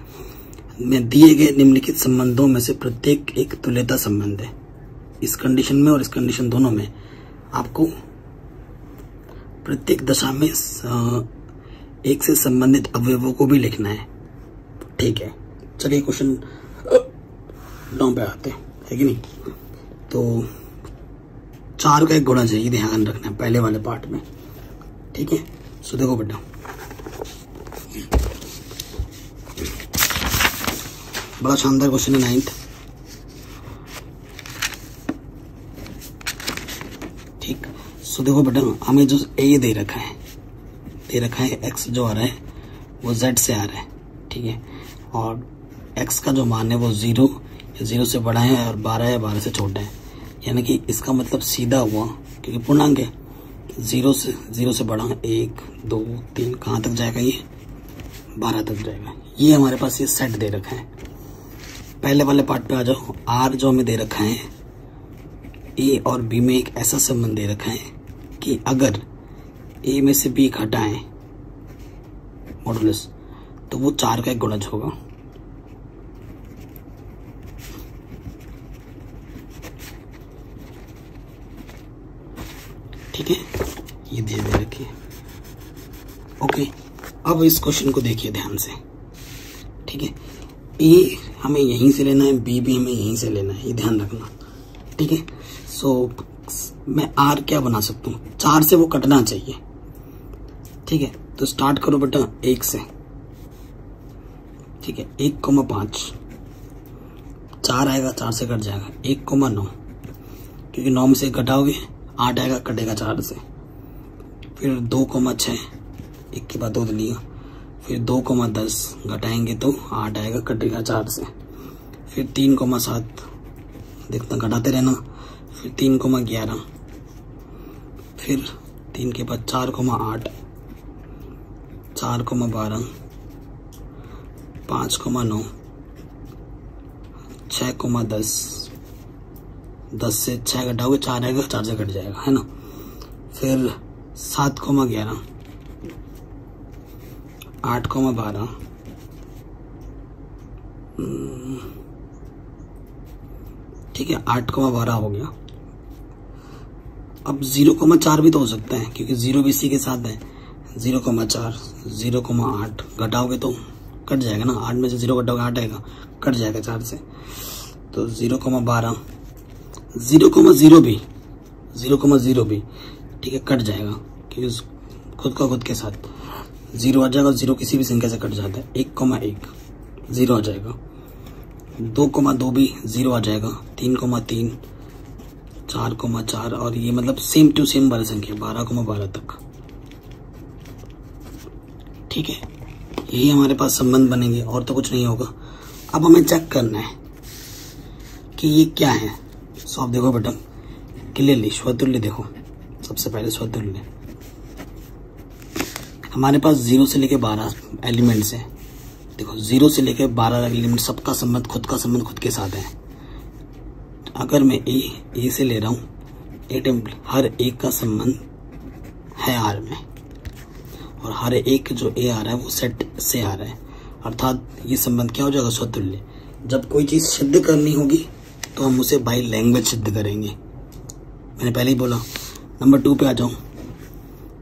में दिए गए निम्नलिखित संबंधों में से प्रत्येक एक तुल्यता संबंध है। इस कंडीशन में और इस कंडीशन दोनों में आपको प्रत्येक दशा में एक से संबंधित अवयवों को भी लिखना है। ठीक है, चलिए क्वेश्चन 9 पे आते हैं, है कि नहीं। तो 4 का एक गुणा चाहिए, ध्यान रखना है पहले वाले पार्ट में। ठीक है, सो देखो बेटा, बड़ा शानदार क्वेश्चन है 9th। ठीक, सो देखो बेटा, हमें जो A दे रखा है x जो आ रहा है वो z से आ रहा है। ठीक है, और x का जो मान है वो 0 या 0 से बड़ा है और 12 या 12 से छोटा है। यानी कि इसका मतलब सीधा हुआ, क्योंकि पूर्णांक है, 0 से बड़ा 1 2 3 कहाँ तक जाएगा, ये 12 तक जाएगा। ये हमारे पास ये सेट दे रखा है। पहले वाले पार्ट पे आ जाओ। R जो हमें दे रखा है, A और B में एक ऐसा संबंध दे रखा है कि अगर A में से B घटाएं मॉडुलस तो वो 4 का एक गुणज होगा। ठीक है, ये दे रखिए। ओके, अब इस क्वेश्चन को देखिए ध्यान से। ठीक है, A हमें यहीं से लेना है, B भी हमें यहीं से लेना है, ये ध्यान रखना। ठीक है, सो मैं R क्या बना सकता हूँ, 4 से वो कटना चाहिए। ठीक है, तो स्टार्ट करो बेटा 1 से। ठीक है, 1,5 4 आएगा, 4 से कट जाएगा। 1,9 क्योंकि 9 में से घटाओगे 8 आएगा, कटेगा 4 से। फिर 2,6 1 के बाद 2 लिया। फिर 2,10 घटाएंगे तो 8 आएगा, कटेगा 4 से। फिर 3,7 देखना, घटाते रहना। फिर 3,11, फिर 3 के बाद 4,8 4,12 5,9 6,10 10 से 6 घटाओगे 4 आएगा, 4 से कट जाएगा, है ना। फिर 7,11 8,12 ठीक है, 8,12 हो गया। अब 0,4 भी तो हो सकता है, क्योंकि 0 भी इसी के साथ है। 0,4 0,8 घटाओगे तो कट जाएगा ना। 8 में से 0 घटाओगे 8 आएगा, कट जाएगा 4 से। तो 0,12 0,0 भी ठीक है, कट जाएगा, क्योंकि खुद का खुद के साथ 0 आ जाएगा। 0 किसी भी संख्या से कट जाता है। 1,1 0 आ जाएगा। 2,2 भी 0 आ जाएगा। 3,3 4,4 और ये मतलब सेम टू सेम वाली संख्या 12,12 तक। ठीक है, यही हमारे पास संबंध बनेंगे और तो कुछ नहीं होगा। अब हमें चेक करना है कि ये क्या है। सो आप देखो बेटा क्लियरली, स्वतुल्य देखो। सबसे पहले स्वतुल्य। हमारे पास 0 से लेके 12 एलिमेंट्स हैं। देखो 0 से लेके 12 एलिमेंट, सबका संबंध खुद का संबंध खुद के साथ है। अगर मैं ए से ले रहा हूँ, हर एक का संबंध है आर में, और हर एक जो ए आ रहा है वो सेट से आ रहा है, अर्थात ये संबंध क्या हो जाएगा, स्वतुल्य। जब कोई चीज सिद्ध करनी होगी तो हम उसे बाय लैंग्वेज सिद्ध करेंगे। मैंने पहले ही बोला। नंबर 2 पे आ जाऊं।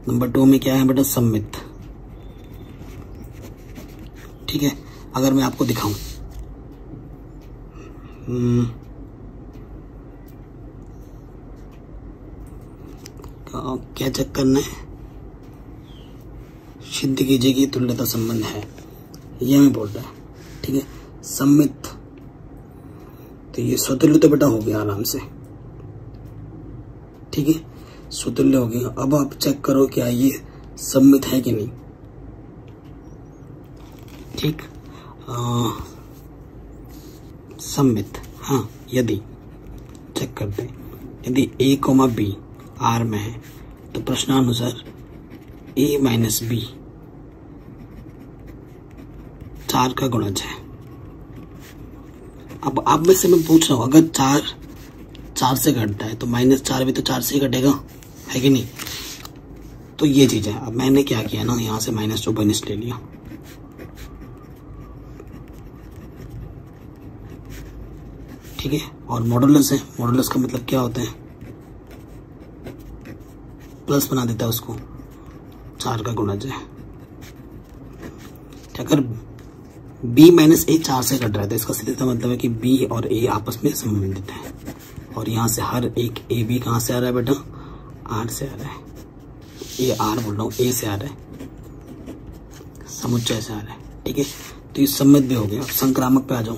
नंबर 2 में क्या है बेटा, सम्मित। ठीक है, अगर मैं आपको दिखाऊं, क्या चेक करना है, सिद्ध कीजिए कि तुल्यता संबंध है, ये हमें बोल रहा है। ठीक है, सम्मित, तो ये स्वतुल्य तो बेटा हो गया आराम से। ठीक है, स्वतुल्य हो गया। अब आप चेक करो क्या ये सम्मित है कि नहीं। ठीक, सम्मित, हाँ, यदि चेक करते हैं, यदि a, b आर में है तो प्रश्नानुसार a माइनस बी 4 का गुणज है। अब आप में से मैं पूछ रहा हूं, अगर 4 से घटता है तो -4 भी तो 4 से ही घटेगा, है कि नहीं। तो ये चीज है। अब मैंने क्या किया ना, यहां से -2 ले लिया। ठीक है, और मॉडुलस है। मॉडुलस का मतलब क्या होता है, प्लस बना देता है उसको, 4 का गुणज है। अगर b माइनस a 4 से घट रहा है तो इसका सीधा मतलब है कि b और a आपस में संबंधित है। और यहाँ से हर एक a b कहाँ से आ रहा है बेटा, r से आ रहा है। a r बोल रहा हूँ, a से आ रहा है, समुच्चय से आ रहा है। ठीक है, तो ये सम्मित भी हो गया। संक्रामक पे आ जाऊं।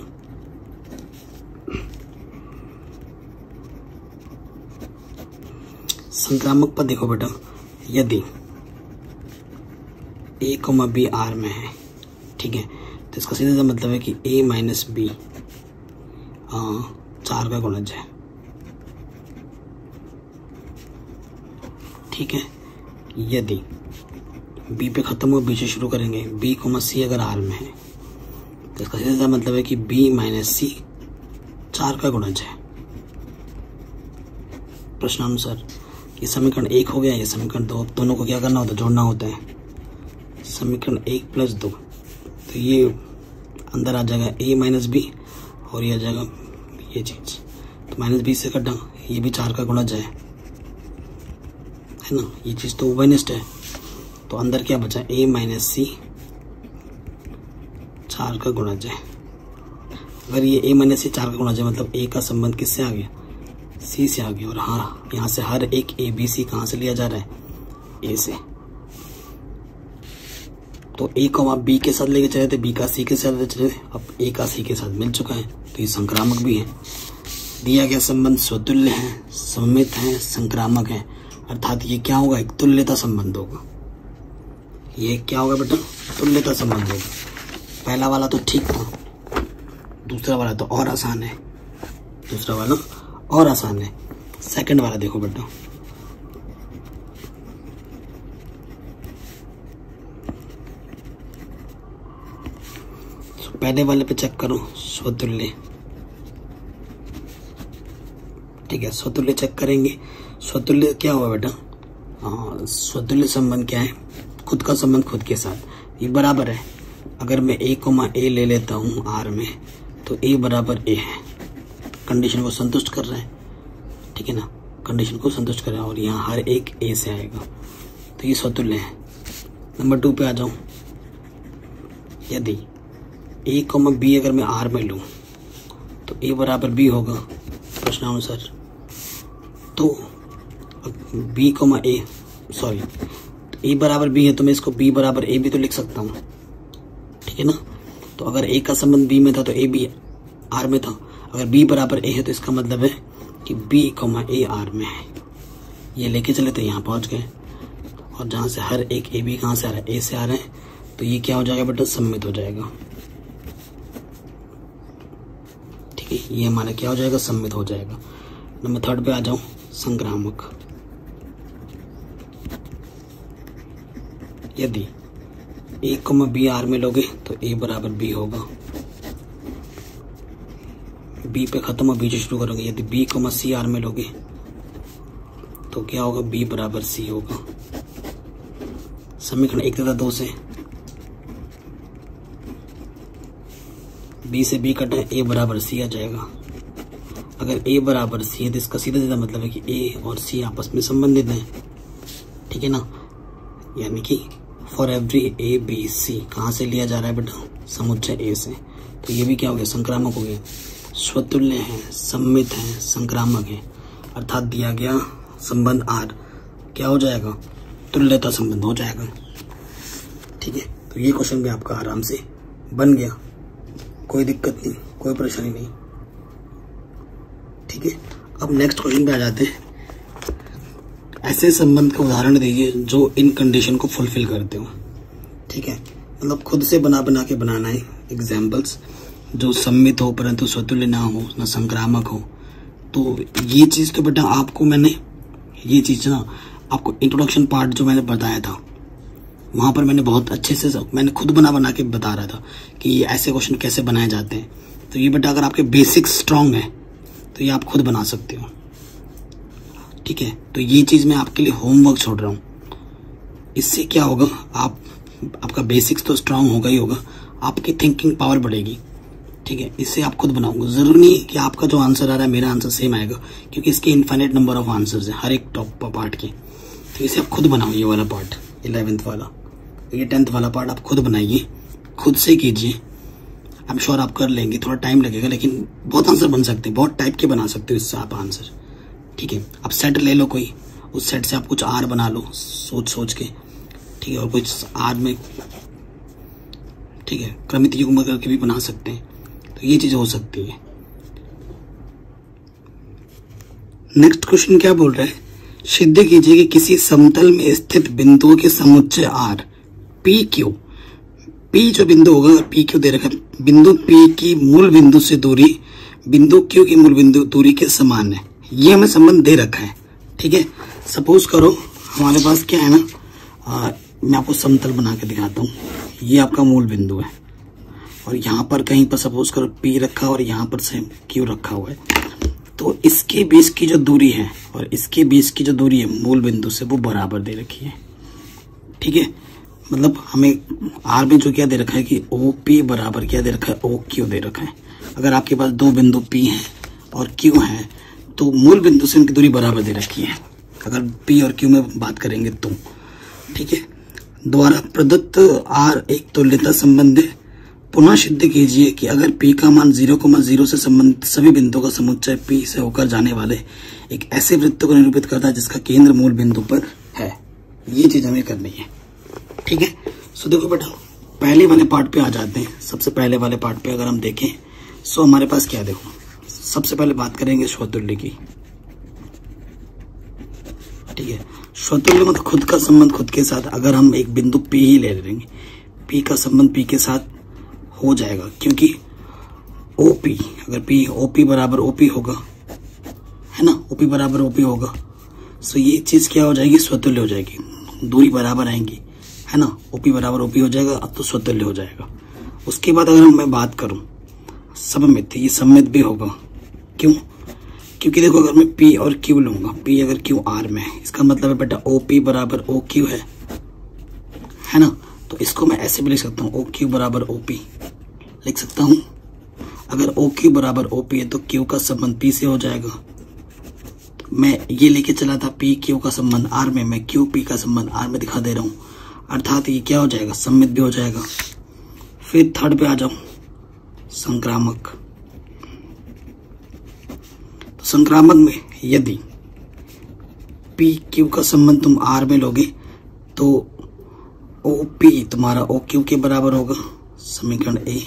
संक्रामक पर देखो बेटा, यदि a, b r में है, ठीक है, तो इसका सीधा सा मतलब है कि a माइनस बी 4 का गुणज है। ठीक है, यदि b पे खत्म हो, b से शुरू करेंगे, b, c अगर r में है तो इसका सीधा सा मतलब है कि b माइनस c 4 का गुणज है। प्रश्नानुसार ये समीकरण 1 हो गया, ये समीकरण 2। दोनों को क्या करना होता है, जोड़ना होता है। समीकरण 1 + 2, तो ये अंदर आ जाएगा a माइनस बी, और ये आ जाएगा ये चीज, तो -b से कटा, ये भी 4 का गुणज है ना। ये चीज तो उभयनिष्ठ है, तो अंदर क्या बचा, a माइनस c 4 का गुणज है। अगर ये a माइनस c 4 का गुणज है मतलब a का संबंध किससे आ गया, c से आ गया। और हाँ, यहाँ से हर एक a b c कहाँ से लिया जा रहा है, a से। तो a, b के साथ लेके चले थे, b का c के साथ चले, अब a का c के साथ मिल चुका है, तो ये संक्रामक भी है। दिया गया संबंध स्वतुल्य है, सम्मित है, संक्रामक है, अर्थात ये क्या होगा, एक तुल्यता संबंध होगा। ये क्या होगा बेटा, तुल्यता संबंध होगा। पहला वाला तो ठीक था, दूसरा वाला तो और आसान है। दूसरा वाला और आसान है। सेकंड वाला देखो बेटा, पहले वाले पे चेक करो, स्वतुल्य। ठीक है, स्वतुल्य चेक करेंगे। स्वतुल्य क्या हुआ बेटा, हाँ, स्वतुल्य संबंध क्या है, खुद का संबंध खुद के साथ। ये बराबर है, अगर मैं a, ले लेता हूँ r में, तो a बराबर a है, कंडीशन को संतुष्ट कर रहा है। ठीक है ना, कंडीशन को संतुष्ट कर रहा है, और यहाँ हर एक a से आएगा, तो ये स्वतुल्य है। नंबर 2 पे आ जाऊं, यदि a, b अगर मैं r में लूं तो a बराबर b होगा प्रश्नानुसार। तो b, a, सॉरी, a बराबर b है तो मैं इसको b बराबर a भी तो लिख सकता हूँ। ठीक है ना, तो अगर a का संबंध b में था तो a b r में था, अगर b बराबर a है तो इसका मतलब है कि b, a r में है। ये लेके चले तो यहाँ पहुंच गए, और जहां से हर एक a b कहाँ से आ रहा है, a से आ रहा है, तो ये क्या हो जाएगा बेटा, सम्मित हो जाएगा। ठीक है, ये हमारा क्या हो जाएगा, सम्मित हो जाएगा। नंबर 3 पे आ जाऊं, संक्रामक। यदि ए कॉमा बी आर में लोगे तो ए बराबर बी होगा, बी पे खत्म और बी से शुरू करोगे। यदि बी कॉमा सी आर में लोगे तो क्या होगा, बी बराबर सी होगा। समीकरण 1 तथा 2 से बी से बी कटा, ए बराबर सी आ जाएगा। अगर ए बराबर सी है तो इसका सीधा सीधा मतलब है कि ए और सी आपस में संबंधित हैं, ठीक है ना। यानी कि for every A B C कहाँ से लिया जा रहा है बेटा, समुच्चय ए से। तो ये भी क्या हो गया, संक्रामक हो गया। स्वतुल्य है, सम्मित है, संक्रामक है, अर्थात दिया गया संबंध आर क्या हो जाएगा, तुल्यता संबंध हो जाएगा, ठीक है। तो ये क्वेश्चन भी आपका आराम से बन गया, कोई दिक्कत नहीं, कोई परेशानी नहीं, ठीक है। अब नेक्स्ट क्वेश्चन पे आ जाते हैं। ऐसे संबंध का उदाहरण दीजिए जो इन कंडीशन को फुलफिल करते हो, ठीक है। मतलब खुद से बना के बनाना है एग्जाम्पल्स, जो सम्मित हो परंतु स्वतुल्य ना हो, ना संक्रामक हो। तो ये चीज तो बेटा आपको मैंने ये चीज ना आपको इंट्रोडक्शन पार्ट जो मैंने बताया था वहां पर मैंने बहुत अच्छे से मैंने खुद बना के बता रहा था कि ये ऐसे क्वेश्चन कैसे बनाए जाते हैं। तो ये बेटा अगर आपके बेसिक्स स्ट्रांग है तो ये आप खुद बना सकते हो, ठीक है। तो ये चीज मैं आपके लिए होमवर्क छोड़ रहा हूँ। इससे क्या होगा, आपका बेसिक्स तो स्ट्रांग होगा ही होगा, आपकी थिंकिंग पावर बढ़ेगी, ठीक है। इससे आप खुद बनाओगे। जरूरी नहीं कि आपका जो आंसर आ रहा है मेरा आंसर सेम आएगा, क्योंकि इसके इनफाइनाइट नंबर ऑफ आंसर्स है हर एक टॉप पार्ट के। तो इसे आप खुद बनाओ, ये वाला पार्ट 11th वाला, ये 10th वाला पार्ट आप खुद बनाइए, खुद से कीजिए। आई एम श्योर आप कर लेंगे, थोड़ा टाइम लगेगा लेकिन बहुत आंसर बन सकते हैं, बहुत टाइप के बना सकते हो इससे आप आंसर, ठीक है। आप सेट ले लो कोई, उस सेट से आप कुछ आर बना लो सोच के, ठीक है। और कुछ आर में, ठीक है, क्रमित युग्म करके भी बना सकते हैं। तो ये चीज हो सकती है। नेक्स्ट क्वेश्चन क्या बोल रहा है, सिद्ध कीजिए कि किसी समतल में स्थित बिंदुओं के समुच्चय आर पी क्यू, पी जो बिंदु होगा पी क्यू दे रखा है, बिंदु पी की मूल बिंदु से दूरी बिंदु क्यू की मूल बिंदु दूरी के समान है। ये हमें संबंध दे रखा है, ठीक है। सपोज करो हमारे पास क्या है ना, मैं आपको समतल बना के दिखाता हूँ। ये आपका मूल बिंदु है और यहाँ पर कहीं पर सपोज करो पी रखा और यहाँ पर से क्यू रखा हुआ है। तो इसके बीच की जो दूरी है और इसके बीच की जो दूरी है मूल बिंदु से, वो बराबर दे रखी है, ठीक है। मतलब हमें आर में जो क्या दे रखा है कि ओ पी बराबर क्या दे रखा है, ओ क्यू दे रखा है। अगर आपके पास दो बिंदु पी हैं और क्यू है तो मूल बिंदु से उनकी दूरी बराबर दे रखी है, अगर पी और क्यू में बात करेंगे तो, ठीक है। द्वारा प्रदत्त आर एक तुल्यता संबंध है। पुनः सिद्ध कीजिए कि अगर p का मान 0,0 से संबंधित सभी बिंदुओं का समुच्चय p से होकर जाने वाले एक ऐसे वृत्त को निरूपित करता है जिसका केंद्र मूल बिंदु पर है। ये चीज हमें करनी है, ठीक है। सो देखो बेटा पहले वाले पार्ट पे आ जाते हैं। सबसे पहले वाले पार्ट पे अगर हम देखें सो हमारे पास क्या, देखो सबसे पहले बात करेंगे स्वतुल्य की, ठीक है। स्वतुल्य मतलब खुद का संबंध खुद के साथ। अगर हम एक बिंदु p ही ले लेंगे, p का संबंध p के साथ हो जाएगा, क्योंकि OP अगर P OP बराबर OP होगा, है ना, OP बराबर OP होगा। सो ये चीज क्या हो जाएगी, स्वतुल्य हो जाएगी, दूरी बराबर आएंगी, है ना। OP बराबर OP हो जाएगा, अब तो स्वतुल्य हो जाएगा। उसके बाद अगर मैं बात करूं सममित, ये सममित भी होगा। क्यों, क्योंकि देखो अगर मैं P और Q लूंगा, P अगर Q R में है, इसका मतलब है बेटा OP बराबर OQ है ना। तो इसको मैं ऐसे भी लिख सकता हूँ, OQ बराबर OP लिख सकता हूँ। अगर OQ बराबर OP है तो Q का संबंध P से हो जाएगा। मैं ये लेके चला था P Q का संबंध R में, मैं Q P का संबंध R में दिखा दे रहा हूँ, अर्थात ये क्या हो जाएगा, सममित भी हो जाएगा। फिर थर्ड पे आ जाओ, संक्रामक। तो संक्रामक में यदि P Q का संबंध तुम R में लोगे तो OP तुम्हारा OQ के बराबर होगा, समीकरण A।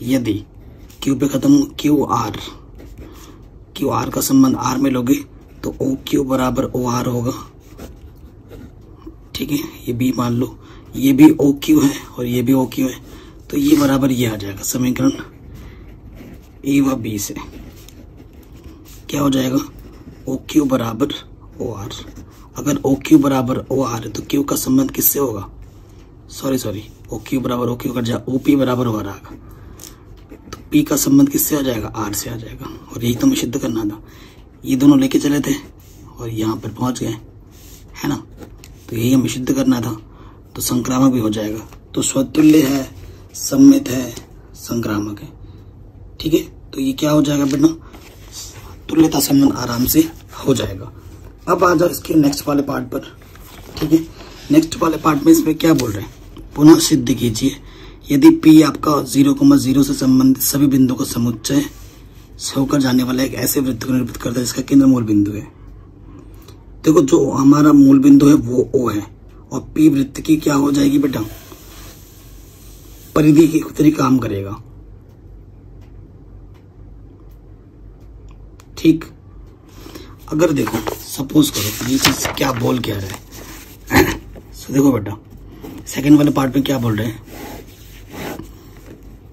यदि Q पे खत्म QR का संबंध R में लोगे तो OQ बराबर OR होगा, ठीक है। ये B मान लो, ये भी OQ है और ये भी OQ है, तो ये बराबर ये आ जाएगा, समीकरण A व B से क्या हो जाएगा, OQ बराबर OR। अगर ओ क्यू बराबर ओ आर है तो क्यू का संबंध किससे होगा? सॉरी ओ क्यू बराबर ओ क्यू कर जाए, ओ पी बराबर ओ आर आएगा, तो पी का संबंध किससे आ जाएगा? आर से आ जाएगा। और यही तो हमें सिद्ध करना था। ये दोनों लेके चले थे और यहाँ पर पहुंच गए, है ना, तो यही हमें सिद्ध करना था। तो संक्रामक भी हो जाएगा। तो स्वतुल्य है, सम्मित है, संक्रामक है। ठीक है, तो ये क्या हो जाएगा बेटा? तुल्यता संबंध आराम से हो जाएगा। अब आ जाओ इसके नेक्स्ट वाले पार्ट पर। ठीक है, नेक्स्ट वाले पार्ट में इसमें क्या बोल रहे हैं? पुनः सिद्ध कीजिए यदि P आपका 0,0 से संबंधित सभी बिंदु का समुच्चय से होकर जाने वाला एक ऐसे वृत्त को निरूपित करता है जिसका केंद्र मूल बिंदु है। देखो, जो हमारा मूल बिंदु है वो O है और P वृत्त की क्या हो जाएगी बेटा? परिधि की तरह काम करेगा। ठीक, अगर देखो सपोज करो ये चीज क्या बोल क्या रहा है। तो देखो बेटा, सेकंड वाले पार्ट में क्या बोल रहे हैं?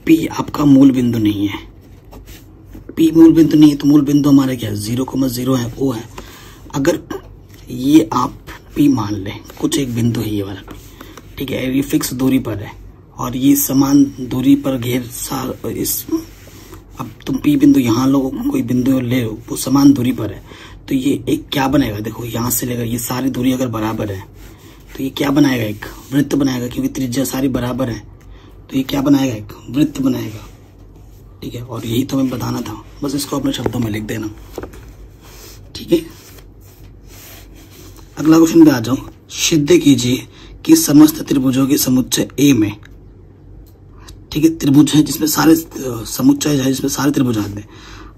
P आपका मूल बिंदु नहीं है। P मूल बिंदु नहीं है तो मूल बिंदु हमारे क्या है? 0,0 है, O है। अगर ये आप P मान लें, कुछ एक बिंदु है ये वाला P, ठीक है, ये फिक्स दूरी पर है और ये समान दूरी पर इस अब तुम P बिंदु यहाँ लो, कोई बिंदु ले लो, वो समान दूरी पर है, तो ये एक क्या बनाएगा? देखो यहाँ से लेकर ये सारी दूरी अगर बराबर है तो ये क्या बनाएगा? एक वृत्त बनाएगा, क्योंकि त्रिज्या सारी बराबर है तो ये क्या बनाएगा? एक वृत्त बनाएगा। ठीक है, और यही तो हमें बताना था, बस इसको अपने शब्दों में लिख देना। ठीक है, अगला क्वेश्चन पे आ जाओ। सिद्ध कीजिए कि समस्त त्रिभुजों के समुच्चय A में, ठीक है, त्रिभुज है जिसमें सारे समुच्चय है जिसमें सारे त्रिभुज आते हैं,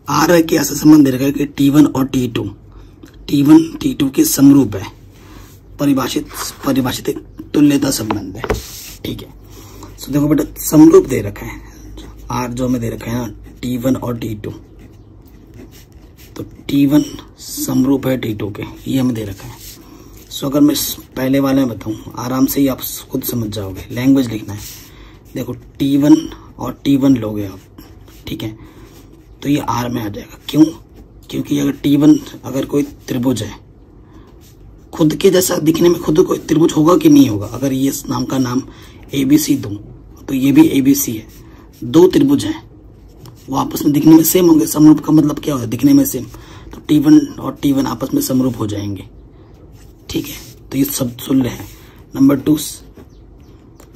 आर के ऐसा संबंध दे रखा है कि T1 और T1 T2 के समरूप है, परिभाषित एक तुल्यता संबंध है। ठीक है, तो देखो बेटा, समरूप दे रखा है, आर जो हमें दे रखा है ना, T1 और T2, तो T1 समरूप है T2 के, ये हमें दे रखा है। सो अगर मैं पहले वाले में बताऊं, आराम से ही आप खुद समझ जाओगे, लैंग्वेज लिखना है। देखो T1 और T1 लोगे आप, ठीक है, तो ये आर में आ जाएगा। क्यों? क्योंकि अगर T1 अगर कोई त्रिभुज है, खुद के जैसा दिखने में खुद कोई त्रिभुज होगा कि नहीं होगा? अगर ये नाम का नाम ABC दूं तो ये भी ABC है, दो त्रिभुज हैं, वो आपस में दिखने में सेम होंगे। समरूप का मतलब क्या होता है? दिखने में सेम, तो T1 और T1 आपस में समरूप हो जाएंगे। ठीक है, तो ये सब तुल्य है। नंबर 2,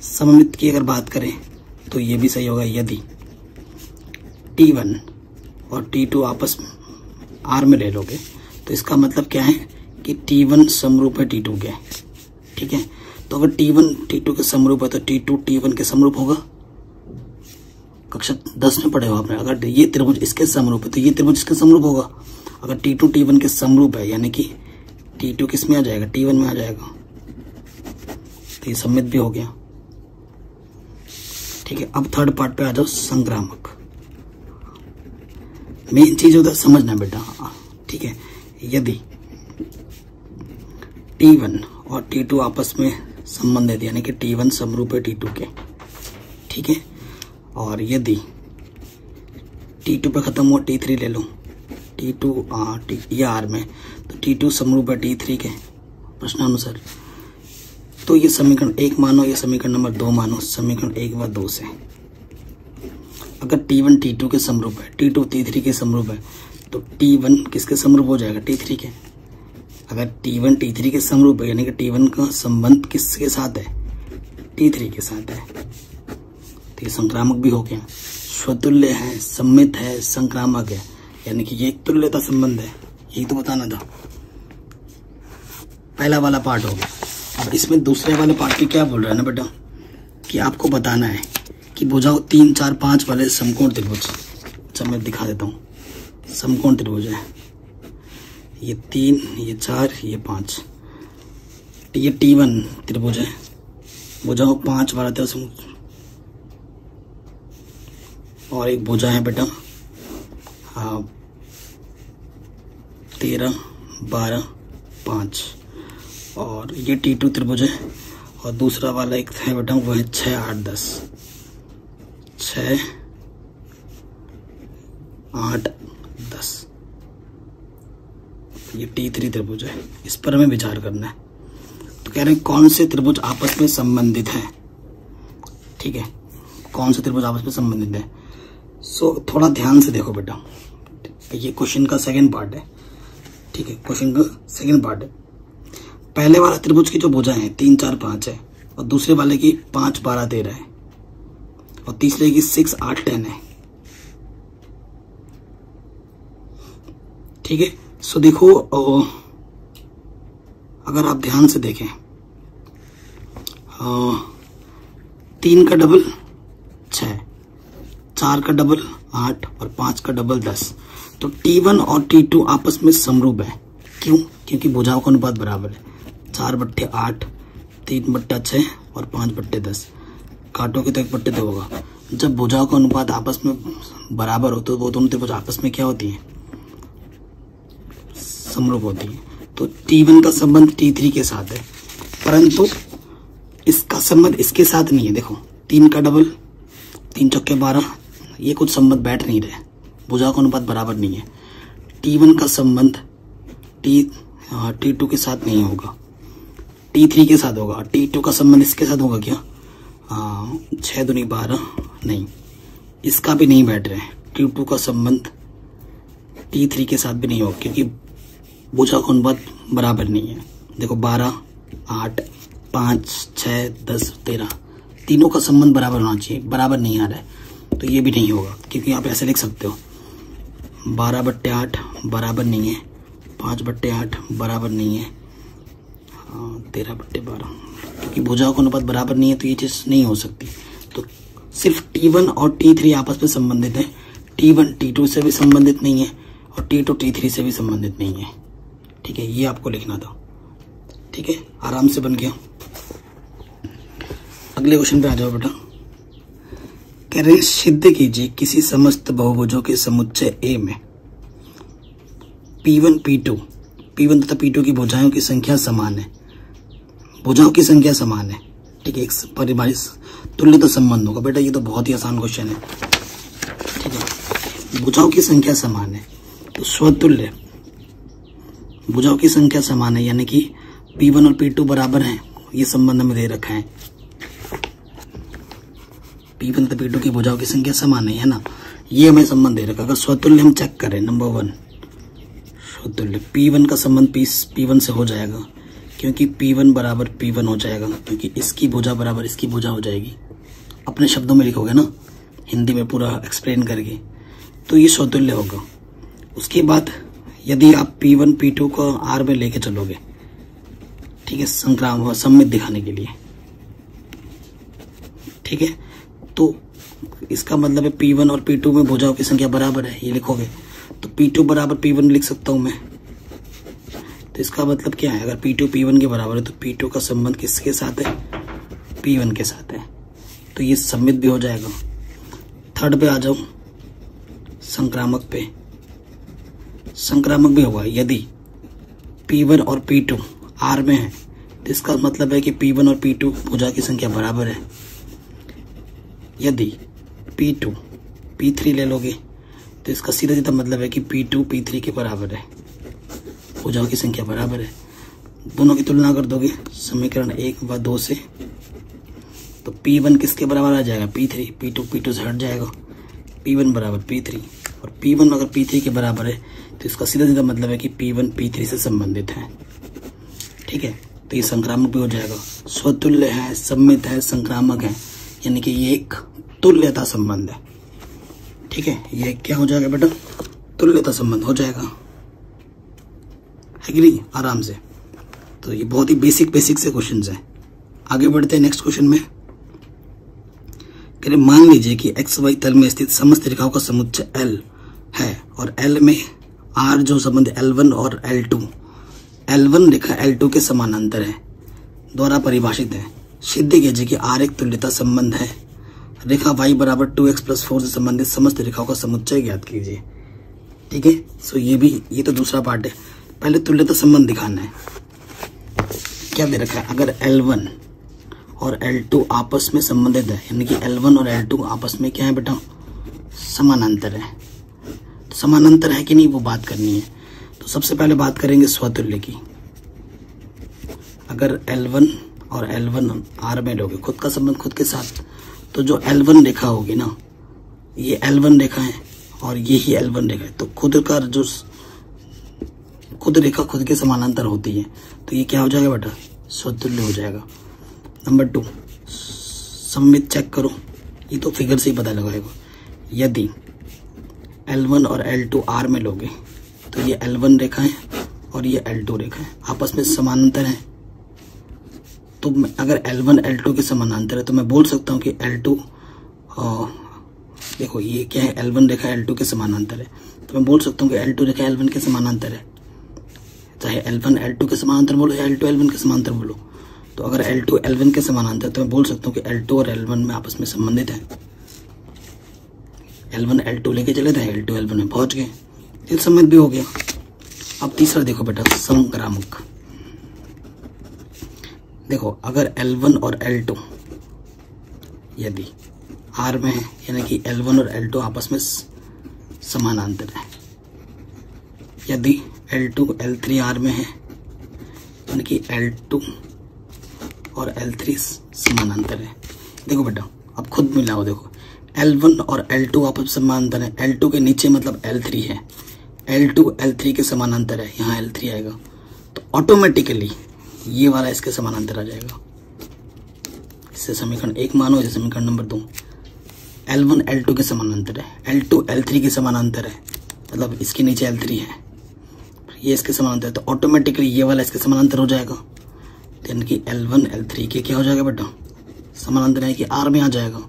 सममित की अगर बात करें तो ये भी सही होगा। यदि T1 और T2 आपस में R में ले लोगे तो इसका मतलब क्या है कि T1 समरूप है T2 के। ठीक है, तो अगर T1 T2 के समरूप है तो T2 T1 के समरूप होगा। कक्षा 10 में पढ़े हो आपने। अगर ये त्रिभुज इसके समरूप है तो ये त्रिभुज इसके समरूप होगा। अगर T2 T1 के समरूप है यानी कि T2 किस में आ जाएगा? T1 में आ जाएगा, तो ये सममित भी हो गया। ठीक है, अब थर्ड पार्ट पे आ जाओ, संक्रामक। मेन चीज उधर समझना बेटा। ठीक है, यदि T1 और T2 आपस में संबंधित यानी कि T1 समरूप है T2 के, ठीक है, और यदि T2 पे खत्म हुआ T3 ले लो, T2 ये R में, तो T2 समरूप है T3 के प्रश्नानुसार, तो ये समीकरण 1 मानो, ये समीकरण नंबर 2 मानो, समीकरण 1 व 2 से। अगर T1 T2 के समरूप है, T2 T3 के समरूप है, तो T1 किसके समरूप हो जाएगा? T3 के। अगर T1 T3 के समरूप है यानी कि T1 का संबंध किसके साथ है? T3 के साथ है, तो ये संक्रामक भी हो गया। स्वतुल्य है, सम्मित है, संक्रामक है, यानी कि ये एक तुल्यता संबंध है। यही तो बताना था। पहला वाला पार्ट हो गया। अब इसमें दूसरे वाले पार्ट में क्या बोल रहा है ना बेटा, कि आपको बताना है कि भुजाओं 3, 4, 5 वाले समकोण त्रिभुज, अच्छा मैं दिखा देता हूँ, समकोण त्रिभुज है, ये 3, ये 4, ये 5, ये T1 त्रिभुज है, भुजाओं 5 वाला त्रिभुज, और एक भुजा है बेटा 13, 12, 5, और ये T2 त्रिभुज है, और दूसरा वाला एक है बेटा वो है 6, 8, 10, 6, 8, 10, ये T3 त्रिभुज है, इस पर हमें विचार करना है। तो कह रहे हैं कौन से त्रिभुज आपस में संबंधित हैं। ठीक है, कौन से त्रिभुज आपस में संबंधित है। सो थोड़ा ध्यान से देखो बेटा, ये क्वेश्चन का सेकंड पार्ट है। ठीक है, क्वेश्चन का सेकंड पार्ट है। पहले वाला त्रिभुज की जो भुजाएं हैं 3 4 5 है, और दूसरे वाले की 5 12 13 है, और तीसरे की 6 8 10 है। ठीक है, सो देखो अगर आप ध्यान से देखें 3 का डबल 6, 4 का डबल 8 और 5 का डबल 10। तो T1 और T2 आपस में समरूप है। क्यों? क्योंकि भुजाओं का अनुपात बराबर है। 4/8, 3/6 और 5/10। काटोगे तो 1/2 होगा। जब भुजाओं का अनुपात आपस में बराबर हो तो वो दोनों त्रिभुज आपस में क्या होती है? समरूप होती है। तो T1 का संबंध T3 के साथ है, परंतु इसका संबंध इसके साथ नहीं है। देखो 3 का डबल 3 चौके 12, ये कुछ संबंध बैठ नहीं रहे, भुजाओं का अनुपात बराबर नहीं है। T1 का संबंध T2 के साथ नहीं होगा, T3 के साथ होगा। T2 का संबंध इसके साथ होगा क्या? 6 दूनी 12, नहीं, इसका भी नहीं बैठ रहे। T2 का संबंध T3 के साथ भी नहीं होगा, क्योंकि भुजाओं का अनुपात बराबर नहीं है। देखो 12, 8, 5, 6, 10, 13, तीनों का संबंध बराबर होना चाहिए, बराबर नहीं आ रहा है, तो ये भी नहीं होगा। क्योंकि आप ऐसे लिख सकते हो 12/8 बराबर नहीं है, 5/8 बराबर नहीं है, 13/12, क्योंकि भुजाओं का अनुपात बराबर नहीं है, तो ये चीज नहीं हो सकती। तो सिर्फ T1 और T3 आपस में संबंधित है, T1 T2 से भी संबंधित नहीं है, और T2 T3 से भी संबंधित नहीं है। ठीक है, ये आपको लिखना था। ठीक है, आराम से बन गया। अगले क्वेश्चन पे आ जाओ बेटा। कह रहे हैं सिद्ध कीजिए किसी समस्त बहुभुजों के समुच्चय A में P1 तथा P2 की भुजाओं की संख्या समान है। भुजाओं की संख्या समान है। ठीक है, एक परिभाषित तुल्यता संबंध होगा। बेटा ये तो बहुत ही आसान क्वेश्चन है। ठीक है, भुजाओं की संख्या समान है तो स्वतुल्य भुजाओं की संख्या समान है, यानी कि P1 और P2 बराबर हैं। ये संबंध हमें दे रखा है। P1 तथा P2 की भुजाओं की संख्या समान है ना, ये हमें संबंध दे रखा है। अगर स्वतुल्य हम चेक करें, नंबर 1 स्वतुल्य P1 का संबंध P1 से हो जाएगा, क्योंकि P1 बराबर P1 हो जाएगा, क्योंकि इसकी भुजा बराबर इसकी भुजा हो जाएगी। अपने शब्दों में लिखोगे ना, हिंदी में पूरा एक्सप्लेन करके, तो ये स्वतुल्य होगा। उसके बाद यदि आप P1 P2 को R में लेके चलोगे, ठीक है, संक्रामक सममित दिखाने के लिए, ठीक है, तो इसका मतलब है P1 और P2 में भुजाओं की संख्या बराबर है, ये लिखोगे तो P2 बराबर P1 लिख सकता हूं मैं। तो इसका मतलब क्या है? अगर P2 P1 के बराबर है तो P2 का संबंध किसके साथ है? P1 के साथ है, तो ये सममित भी हो जाएगा। थर्ड पे आ जाओ, संक्रामक पे। संक्रामक भी होगा यदि P1 और P2 R में है, तो इसका मतलब है कि P1 और P2 भुजा की संख्या बराबर है। यदि P2 P3 ले लोगे तो इसका सीधा सीधा मतलब है कि P2 P3 के बराबर है, भुजाओं की संख्या बराबर है। दोनों की तुलना कर दोगे समीकरण 1 व 2 से, तो P1 किसके बराबर आ जाएगा? P3। P2 P2 से हट जाएगा, P1 बराबर P3, और P1 अगर P3 के बराबर है तो इसका सीधा सीधा मतलब है कि P1 P3 से संबंधित है। ठीक है, तो ये संक्रामक भी हो जाएगा। स्वतुल्य है, सममित है, संक्रामक है, यानी कि ये एक तुल्यता संबंध है। ठीक है, ये क्या हो जाएगा बेटा? तुल्यता संबंध हो जाएगा, है कि नहीं? आराम से। तो ये बहुत ही बेसिक से क्वेश्चंस हैं। आगे बढ़ते हैं नेक्स्ट क्वेश्चन में। मान लीजिए कि XY तल में स्थित समस्त रेखाओं का समुच्चय L है, और L में R जो संबंध L1 और L2, L1 रेखा L2 के समानांतर है, द्वारा परिभाषित है। सिद्ध कीजिए कि R एक तुल्यता संबंध है। रेखा Y बराबर 2x+4 से संबंधित समस्त रेखाओं का समुच्चय ज्ञात कीजिए। ठीक है, सो ये तो दूसरा पार्ट है। पहले तुल्यता संबंध दिखाना है। क्या दे रखा है? अगर L1 और L2 आपस में संबंधित है, यानी कि L1 और L2 आपस में क्या है बेटा? समानांतर है। तो समानांतर है कि नहीं वो बात करनी है। तो सबसे पहले बात करेंगे स्वतुल्य की। अगर L1 और L1 R में लोगे, खुद का संबंध खुद के साथ, तो जो L1 रेखा होगी ना, ये L1 रेखा है और ये ही L1 रेखा है, तो खुद का जो खुद रेखा खुद के समानांतर होती है, तो ये क्या हो जाएगा बेटा, स्वतुल्य हो जाएगा। नंबर 2, सममित चेक करो, ये तो फिगर से ही पता लगाएगा। यदि L1 और L2 R में लोगे तो ये L1 रेखा है और ये L2 रेखा है, आपस में समानांतर है। तो अगर L1 L2 के समानांतर है तो मैं बोल सकता हूँ कि L2 देखो ये क्या है, L1 रेखा L2 के समानांतर है, तो मैं बोल सकता हूँ कि L2 रेखा L1 के समानांतर है। चाहे L1 L2 के समानांतर बोलो या L2 L1 के समानांतर बोलो, तो अगर L2 L1 के समानांतर तो मैं बोल सकता हूँ कि L2 और L1 में आपस में संबंधित है। L1 L2 लेके चले थे, L2 L1 में पहुंच गए, ये संबंध भी हो गया। अब तीसरा देखो बेटा, संक्रामक। देखो अगर L1 और L2 यदि R में है, यानी कि L1 और L2 आपस में समानांतर है। यदि L2 L3 R में है, यानी कि L2 और L3 समानांतर है। देखो बेटा अब खुद मिलाओ, देखो L1 और L2 आपस में समानांतर है, L2 के नीचे मतलब L3 है, L2 L3 के समानांतर है, यहाँ L3 आएगा, तो ऑटोमेटिकली ये वाला इसके समानांतर आ जाएगा। इससे समीकरण 1 मानो, इसे समीकरण नंबर 2। L1 L2 के समानांतर है, L2 L3 के समानांतर है, मतलब इसके नीचे L3 है, ये इसके समानांतर है, तो ऑटोमेटिकली ये वाला इसके समानांतर हो जाएगा, यानी कि L1 L3 के क्या हो जाएगा बेटा, समानांतर है कि R में आ जाएगा,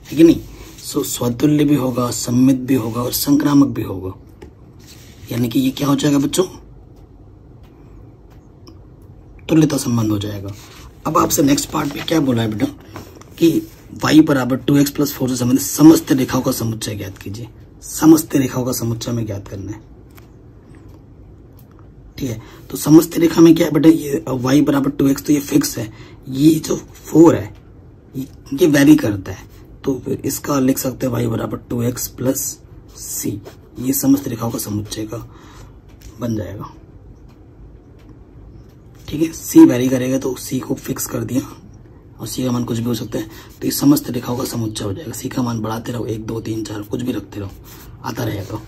है कि नहीं। सो स्वतुल्य भी होगा, सममित भी होगा और संक्रामक भी होगा, यानी कि ये क्या हो जाएगा बच्चों, तुल्यता संबंध हो जाएगा। अब आपसे नेक्स्ट पार्ट में क्या बोला है बेटा कि y बराबर 2x + 4 से संबंधित समस्त रेखाओं का समुच्चय ज्ञात कीजिए। समस्त रेखाओं का समुच्चय में ज्ञात करना है, ठीक है। तो समस्त रेखा में क्या है बेटा, ये y बराबर 2x तो ये फिक्स है, ये जो 4 है ये वैरी करता है, तो फिर इसका लिख सकते हैं y बराबर 2x + c, ये समस्त रेखाओं का समुच्चय का बन जाएगा, ठीक है। c वैरी करेगा तो c को फिक्स कर दिया और c का मान कुछ भी हो सकता है, तो ये समस्त रेखाओं का समुच्चय हो जाएगा। c का मान बढ़ाते रहो, 1 2 3 4 कुछ भी रखते रहो, आता रहेगा,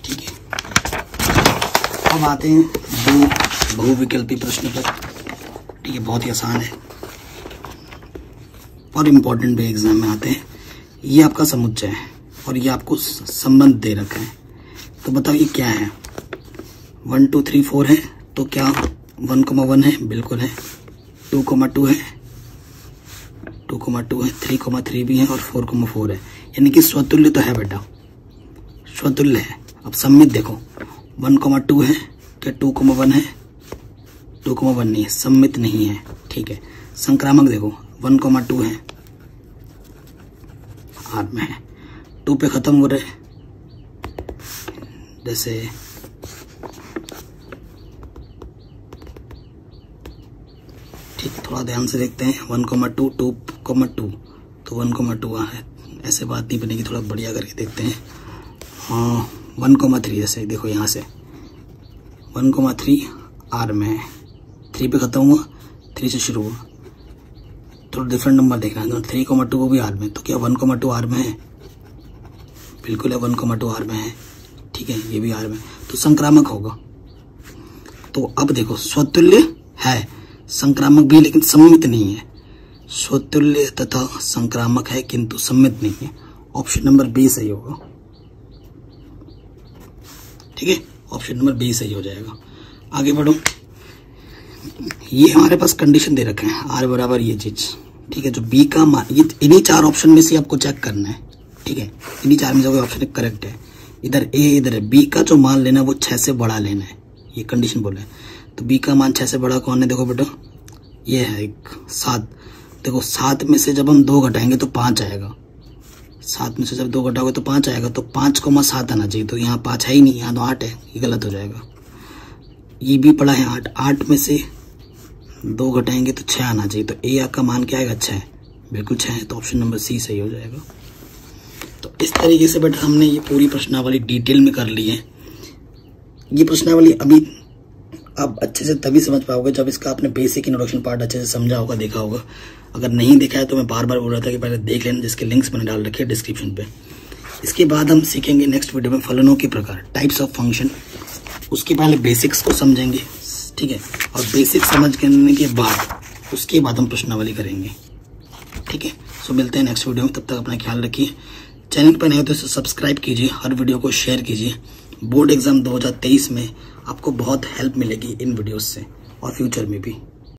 ठीक है। अब आते हैं दो बहुविकल्पी प्रश्न पर, ठीक है, बहुत ही आसान है और इम्पोर्टेंट भी एग्जाम में आते हैं। ये आपका समुच्चय है और ये आपको संबंध दे रखा है, तो बताओ ये क्या है। 1 2 3 4 है, तो क्या 1,1 है, बिल्कुल है। 2,2 है, 2,2 है, 3,3 भी है और 4,4 है, यानी कि स्वतुल्य तो है बेटा, स्वतुल्य है। अब सम्मित देखो, 1,2 है क्या 2,1 है, 2,1 नहीं है, सम्मित नहीं है, ठीक है। संक्रामक देखो 1,2 है, R में है, 2 पे खत्म हो रहे, जैसे ठीक, थोड़ा ध्यान से देखते हैं। 1,2 2,2 तो 1,2 है, ऐसे बात नहीं बनेगी, थोड़ा बढ़िया करके देखते हैं। 1,3 जैसे देखो यहाँ से 1,3 R में है, 3 पे खत्म हुआ, 3 से शुरू हुआ, थोड़ा डिफरेंट नंबर देखना है। 3,2 वो भी R में, तो क्या 1,2 R में है, बिल्कुल है 1,2 R में है, ठीक है, ये भी R में, तो संक्रामक होगा। तो अब देखो स्वतुल्य है, संक्रामक भी, लेकिन सम्मित नहीं है। स्वतुल्य तथा संक्रामक है किंतु सम्मित नहीं है, ऑप्शन नंबर बी सही होगा, ठीक है, ऑप्शन नंबर बी सही हो जाएगा। आगे बढ़ो, ये हमारे पास कंडीशन दे रखे हैं R बराबर ये चीज, ठीक है, जो B का मान, ये इन्हीं 4 ऑप्शन में से आपको चेक करना है, ठीक है, इन्हीं 4 में से कोई ऑप्शन करेक्ट है, इधर A इधर है, B का जो मान लेना है वो 6 से बड़ा लेना है, ये कंडीशन बोला है। तो B का मान 6 से बड़ा कौन है, देखो बेटा ये है एक 7, देखो 7 में से जब हम 2 घटाएंगे तो 5 आएगा, 7 में से जब 2 घटाओगे तो 5 आएगा, तो 5,7 आना चाहिए, तो यहाँ 5 है ही नहीं, यहाँ तो 8 है, ये गलत हो जाएगा। ये भी पड़ा है 8, 8 में से 2 घटाएंगे तो 6 आना चाहिए, तो ए का मान क्या आएगा, 6, बिल्कुल 6 है, तो ऑप्शन नंबर सी सही हो जाएगा। तो इस तरीके से बेटा हमने ये पूरी प्रश्नावली डिटेल में कर ली है। ये प्रश्नावली अभी आप अच्छे से तभी समझ पाओगे जब इसका आपने बेसिक इंट्रोडक्शन पार्ट अच्छे से समझा होगा, देखा होगा। अगर नहीं देखा है तो मैं बार बार बोल रहा था कि पहले देख लेना, जिसके लिंक्स मैंने डाल रखे हैं डिस्क्रिप्शन पे। इसके बाद हम सीखेंगे नेक्स्ट वीडियो में फलनों के प्रकार, टाइप्स ऑफ फंक्शन। उसके पहले बेसिक्स को समझेंगे, ठीक है, और बेसिक समझ करने के बाद उसके बाद हम प्रश्नावली करेंगे, ठीक है। सो मिलते हैं नेक्स्ट वीडियो में, तब तक अपना ख्याल रखिए। चैनल पर नए हो तो सब्सक्राइब कीजिए, हर वीडियो को शेयर कीजिए। बोर्ड एग्जाम 2023 में आपको बहुत हेल्प मिलेगी इन वीडियोस से और फ्यूचर में भी।